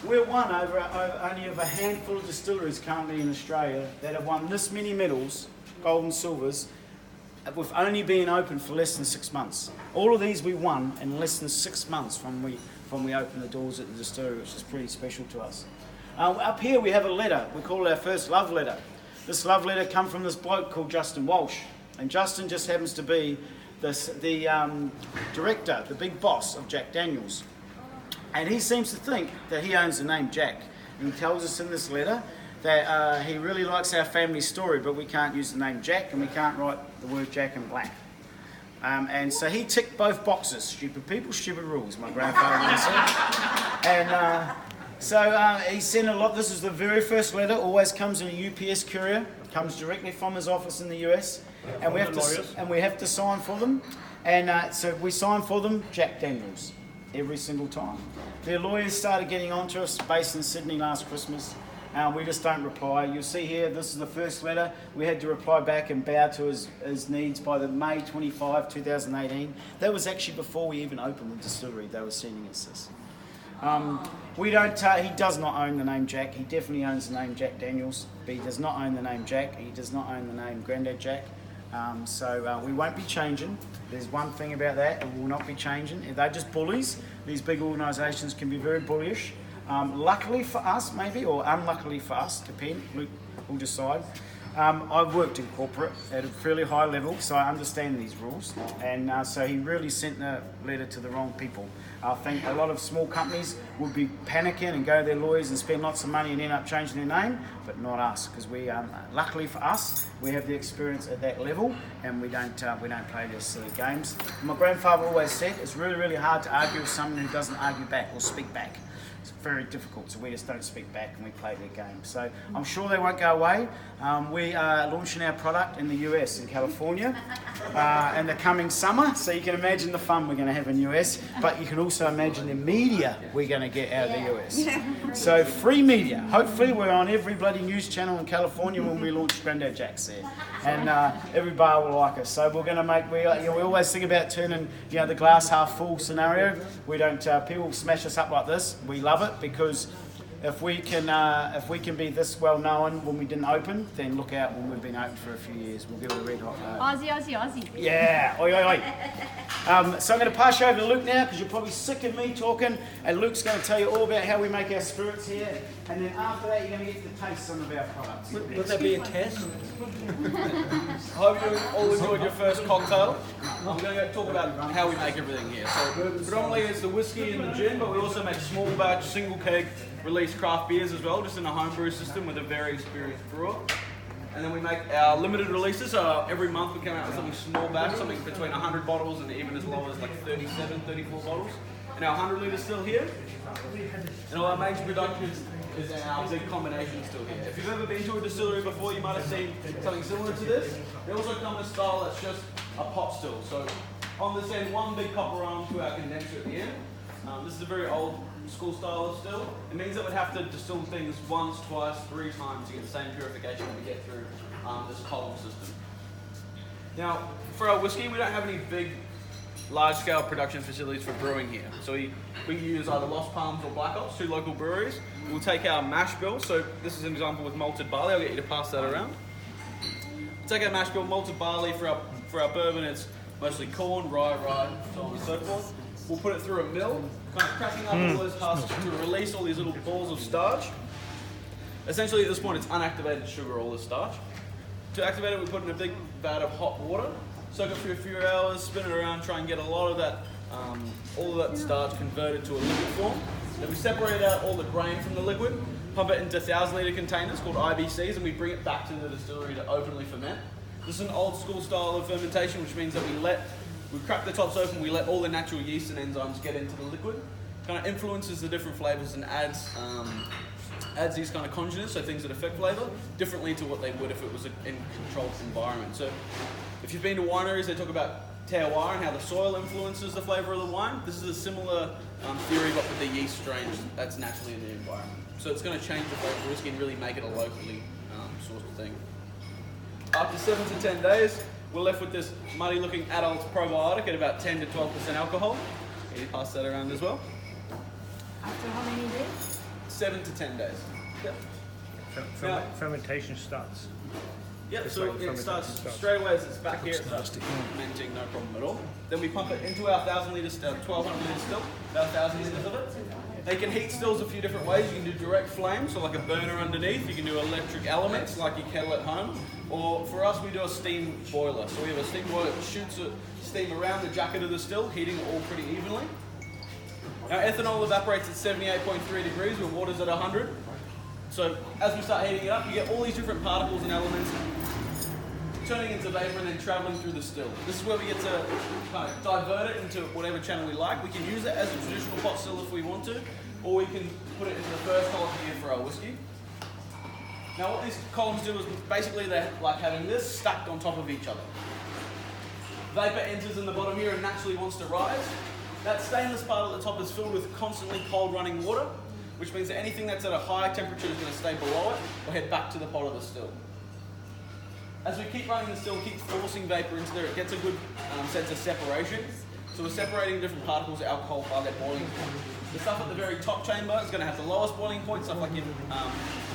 we're one only of a handful of distilleries currently in Australia that have won this many medals, gold and silvers, with only being open for less than 6 months. All of these we won in less than 6 months from we opened the doors at the distillery, which is pretty special to us. Up here we have a letter. We call it our first love letter. This love letter come from this bloke called Justin Walsh, and Justin just happens to be the director, the big boss of Jack Daniels. And he seems to think that he owns the name Jack. And he tells us in this letter that he really likes our family story, but we can't use the name Jack and we can't write the word Jack in black. And so he ticked both boxes. Stupid people, stupid rules, my grandfather once said. And so he sent a lot. This is the very first letter, always comes in a UPS courier. It comes directly from his office in the US. And we have to sign for them. And so we sign for them, Jack Daniels. Every single time. Their lawyers started getting onto us, based in Sydney last Christmas. We just don't reply. You'll see here, this is the first letter. We had to reply back and bow to his needs by the May 25, 2018. That was actually before we even opened the distillery. They were sending us this. He does not own the name Jack. He definitely owns the name Jack Daniels, but he does not own the name Jack. He does not own the name Granddad Jack. So we won't be changing. There's one thing about that, it will not be changing. They're just bullies. These big organisations can be very bullish. Luckily for us, maybe, or unluckily for us, depend. Luke will decide. I've worked in corporate at a fairly high level, so I understand these rules. And so he really sent the letter to the wrong people. I think a lot of small companies would be panicking and go to their lawyers and spend lots of money and end up changing their name, but not us, because we, luckily for us, we have the experience at that level, and we don't play these silly games. My grandfather always said it's really, really hard to argue with someone who doesn't argue back or speak back. It's very difficult, so we just don't speak back and we play their game. So I'm sure they won't go away. We are launching our product in the US, in California, in the coming summer. So you can imagine the fun we're going to have in the US, but you can also imagine the media we're going to get out of the US. So free media. Hopefully we're on every bloody news channel in California when we launch Granddad Jacks there, and every bar will like us. So we're going to make. We always think about turning the glass half full scenario. We don't. People smash us up like this. We love it because if we can be this well known when we didn't open, then look out when we've been open for a few years. We'll give it a red hot go. Aussie, Aussie, Aussie. Yeah, oi, oi, oi. So I'm going to pass you over to Luke now because you're probably sick of me talking, and Luke's going to tell you all about how we make our spirits here, and then after that you're going to get to taste some of our products. Would that be a test? I hope you all enjoyed your first cocktail. I'm going to talk about how we make everything here. So predominantly it's the whiskey and the gin, but we also make small batch, single keg, release craft beers as well, just in a homebrew system with a very experienced brewer. And then we make our limited releases, so every month we come out with something small batch, something between 100 bottles and even as low as like 37, 34 bottles. And our 100 litre still here. And all our major production is our big combination still here. If you've ever been to a distillery before, you might have seen something similar to this. They also come in a style that's just a pot still. So on this end, one big copper arm to our condenser at the end. This is a very old school style of still. It means that we'd have to distill things once, twice, 3 times to get the same purification that we get through this column system. Now, for our whiskey, we don't have any big, large-scale production facilities for brewing here. So we use either Lost Palms or Black Ops, 2 local breweries. We'll take our mash bill. So this is an example with malted barley. I'll get you to pass that around. We'll take our mash bill, malted barley for our bourbon. It's mostly corn, rye, so on and so forth. We'll put it through a mill, kind of cracking up all those husks to release all these little balls of starch. Essentially at this point it's unactivated sugar, all the starch. To activate it we put in a big vat of hot water, soak it for a few hours, spin it around, try and get a lot of that, all of that starch converted to a liquid form. Then we separate out all the grain from the liquid, pump it into 1,000 litre containers called IBCs, and we bring it back to the distillery to openly ferment. This is an old school style of fermentation, which means that we crack the tops open, we let all the natural yeast and enzymes get into the liquid, kind of influences the different flavours and adds these kind of congeners, so things that affect flavour, differently to what they would if it was in a controlled environment. So if you've been to wineries, they talk about terroir and how the soil influences the flavour of the wine. This is a similar theory, but with the yeast strains that's naturally in the environment. So it's going to change the flavour of whiskey and really make it a locally sourced thing. After 7 to 10 days, we're left with this muddy looking adult probiotic at about 10 to 12% alcohol. Can you pass that around as well? After how many days? 7 to 10 days. Yep. Fermentation starts. Yep, so it starts straight away as it's back here, it starts fermenting, no problem at all. Then we pump it into our 1,000 litre still, 1,200 litre still, about 1,000 litres of it. They can heat stills a few different ways. You can do direct flame, so like a burner underneath. You can do electric elements like your kettle at home. Or for us, we do a steam boiler. So we have a steam boiler that shoots steam around the jacket of the still, heating it all pretty evenly. Now ethanol evaporates at 78.3 degrees when water's at 100. So as we start heating it up, you get all these different particles and elements turning into vapor and then traveling through the still. This is where we get to kind of divert it into whatever channel we like. We can use it as a traditional pot still if we want to, or we can put it into the first column here for our whiskey. Now what these columns do is basically they're like having this stacked on top of each other. Vapor enters in the bottom here and naturally wants to rise. That stainless part at the top is filled with constantly cold running water, which means that anything that's at a high temperature is going to stay below it or head back to the pot of the still. As we keep running the still, keep forcing vapor into there, it gets a good sense of separation. So we're separating different particles of alcohol by their boiling point. The stuff at the very top chamber is going to have the lowest boiling point, stuff like your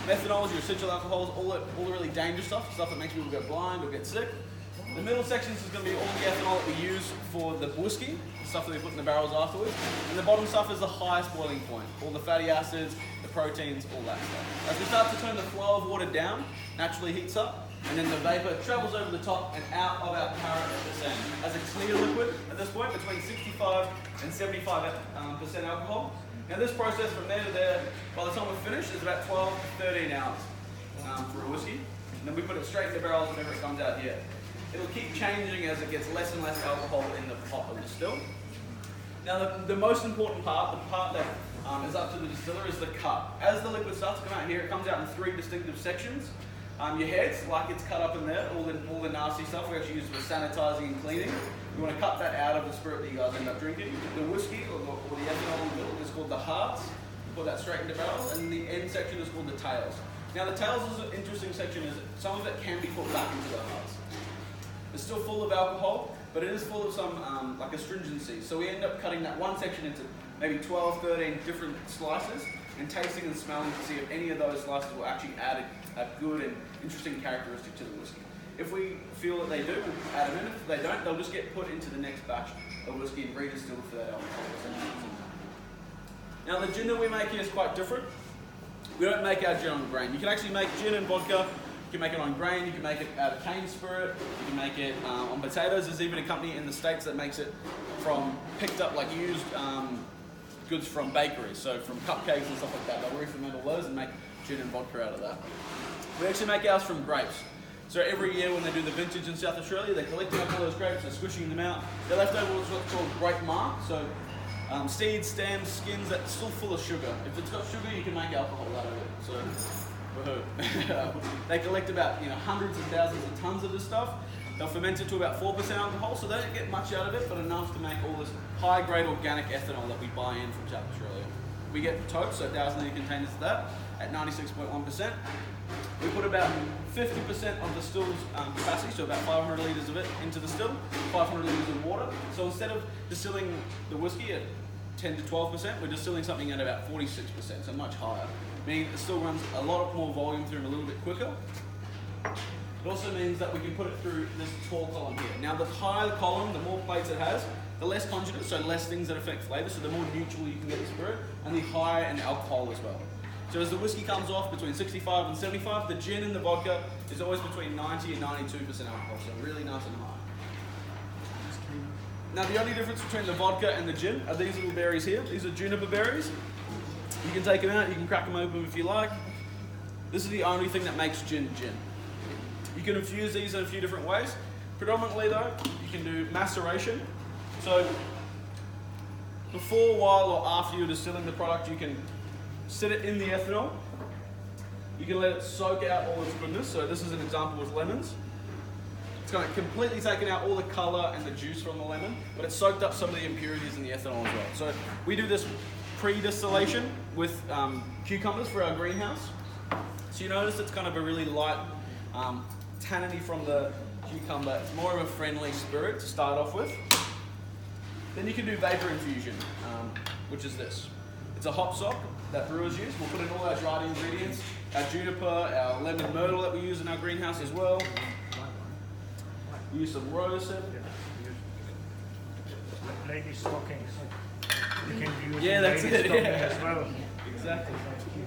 methanols, your essential alcohols, all the really dangerous stuff that makes people go blind or get sick. The middle sections is going to be all the ethanol that we use for the whiskey, the stuff that we put in the barrels afterwards. And the bottom stuff is the highest boiling point, all the fatty acids, the proteins, all that stuff. As we start to turn the flow of water down, naturally heats up, and then the vapor travels over the top and out of our carrot at this end. As a clear liquid at this point, between 65 and 75% alcohol. Now this process from there to there, by the time we're finished, is about 12 to 13 hours for a whiskey. And then we put it straight in the barrels whenever it comes out here. It'll keep changing as it gets less and less alcohol in the pot of the still. Now the most important part, the part that is up to the distiller, is the cut. As the liquid starts to come out here, it comes out in 3 distinctive sections. Your heads, like it's cut up in there, all the nasty stuff we actually use for sanitizing and cleaning. You want to cut that out of the spirit that you guys end up drinking. The whiskey or the ethanol in the middle is called the hearts. You put that straight into barrels, and the end section is called the tails. Now the tails is an interesting section, is some of it can be put back into the hearts. It's still full of alcohol, but it is full of some like astringency. So we end up cutting that one section into maybe 12, 13 different slices and tasting and smelling to see if any of those slices will actually add a good and interesting characteristic to the whiskey. If we feel that they do, we'll add them in. If they don't, they'll just get put into the next batch of whiskey and redistilled for that alcohol. Now the gin that we make here is quite different. We don't make our gin on grain. You can actually make gin and vodka. You can make it on grain, you can make it out of cane spirit, you can make it on potatoes. There's even a company in the States that makes it from picked up, like used goods from bakeries, so from cupcakes and stuff like that. They'll re-ferment all those and make gin and vodka out of that. We actually make ours from grapes. So every year when they do the vintage in South Australia, they're collecting up all those grapes, they're squishing them out. They're left over with what's called grape marc, so seeds, stems, skins, that's still full of sugar. If it's got sugar, you can make alcohol out of it. So, they collect about hundreds and thousands of tons of this stuff. They'll ferment it to about 4% alcohol, so they don't get much out of it, but enough to make all this high-grade organic ethanol that we buy in from South Australia. We get totes, so 1,000-litre containers of that, at 96.1%. We put about 50% of the still's capacity, so about 500 litres of it, into the still, 500 litres of water. So instead of distilling the whiskey at 10 to 12%, we're distilling something at about 46%, so much higher. Meaning it still runs a lot more volume through and a little bit quicker. It also means that we can put it through this tall column here. Now the higher the column, the more plates it has, the less conjugates, so less things that affect flavour, so the more neutral you can get the spirit, and the higher in alcohol as well. So as the whiskey comes off between 65 and 75, the gin and the vodka is always between 90 and 92% alcohol, so really nice and high. Now the only difference between the vodka and the gin are these little berries here. These are juniper berries. You can take them out, you can crack them open if you like. This is the only thing that makes gin gin. You can infuse these in a few different ways. Predominantly though, you can do maceration. So before, while or after you're distilling the product, you can sit it in the ethanol. You can let it soak out all its goodness. So this is an example with lemons. It's kind of completely taken out all the colour and the juice from the lemon, but it's soaked up some of the impurities in the ethanol as well. So we do this pre-distillation with cucumbers for our greenhouse. So you notice it's kind of a really light tanniny from the cucumber. It's more of a friendly spirit to start off with. Then you can do vapor infusion, which is this. It's a hop sock that brewers use. We'll put in all our dried ingredients, our juniper, our lemon myrtle that we use in our greenhouse as well. We use some rosehip. Lady stockings. You can use that's lady it. stocking as well. Exactly.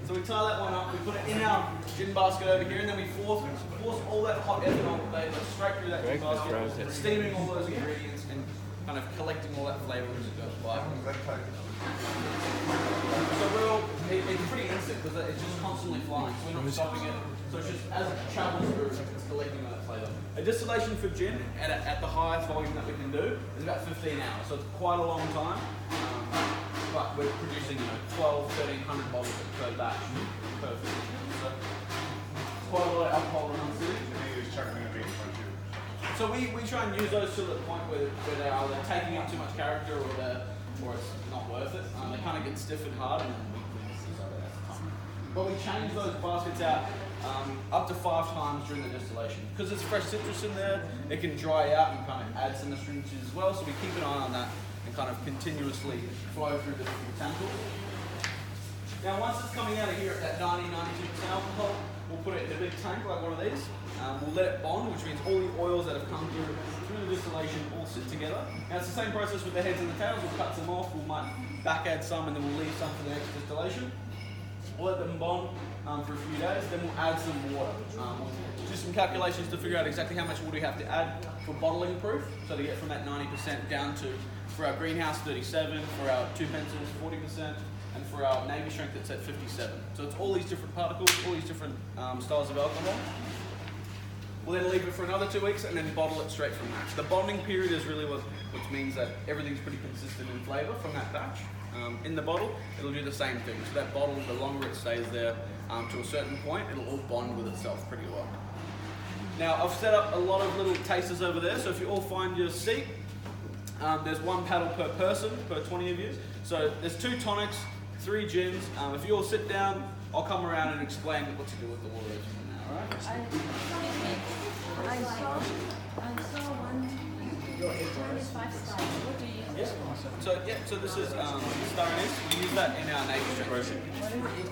So we tie that one up, we put it in our gin basket over here, and then we force all that hot ethanol straight through that gin basket, steaming all those ingredients and kind of collecting all that flavour as it goes by. So it's pretty instant because it's just constantly flying, so we're not stopping it. So it's just, as it travels through, it's collecting all that flavour. A distillation for gin at the highest volume that we can do is about 15 hours, so it's quite a long time. But we're producing 12, 1,300 bottles per batch, per fill. So it's quite a lot of alcohol in one sitting. So we try and use those to the point where they're either taking up too much character or it's not worth it. They kind of get stiff and hard, and then we use over that time. But we change those baskets out up to 5 times during the distillation. Because there's fresh citrus in there, it can dry out and kind of add some astringency as well, so we keep an eye on that and kind of continuously flow through the different utensils. Now once it's coming out of here at that 90-92% alcohol, we'll put it in a big tank like one of these. We'll let it bond, which means all the oils that have come through the distillation all sit together. Now it's the same process with the heads and the tails. We'll cut some off, we might back add some, and then we'll leave some for the next distillation. We'll let them bond for a few days, then we'll add some water. We'll do some calculations to figure out exactly how much water we have to add for bottling proof, so to get from that 90% down to, for our greenhouse, 37, for our 2 pencils, 40%, and for our Navy strength, it's at 57. So it's all these different particles, all these different styles of alcohol. We'll then leave it for another 2 weeks and then bottle it straight from that. So the bonding period is really what means that everything's pretty consistent in flavour from that batch. In the bottle, it'll do the same thing. So that bottle, the longer it stays there to a certain point, it'll all bond with itself pretty well. Now, I've set up a lot of little tasters over there, so if you all find your seat, there's 1 paddle per person, per 20 of you. So there's 2 tonics, 3 gins. If you all sit down, I'll come around and explain what to do with the water from now, alright? I saw one. Chinese 5-star. What do you use? So this is star anise. We use that in our Navy strength.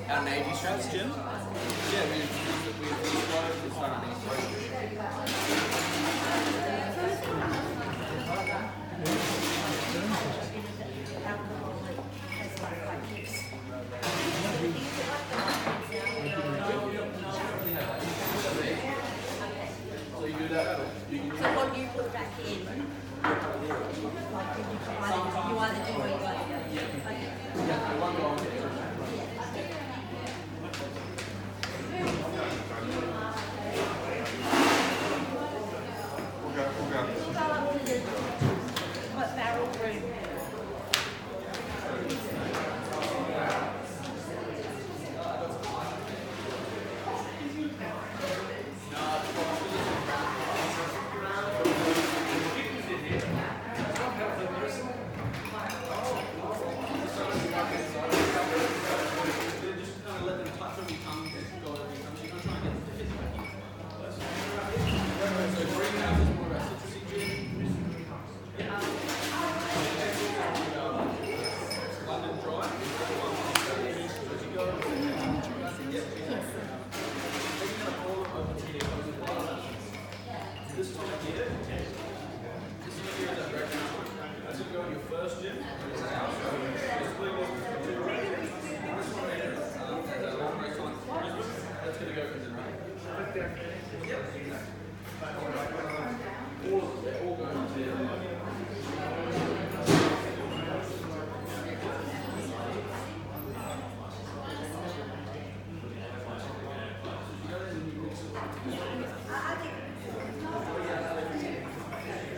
Our Navy strength gin. Yeah, we use the star anise. So what do you put back in? You either do or you What barrel room? All go into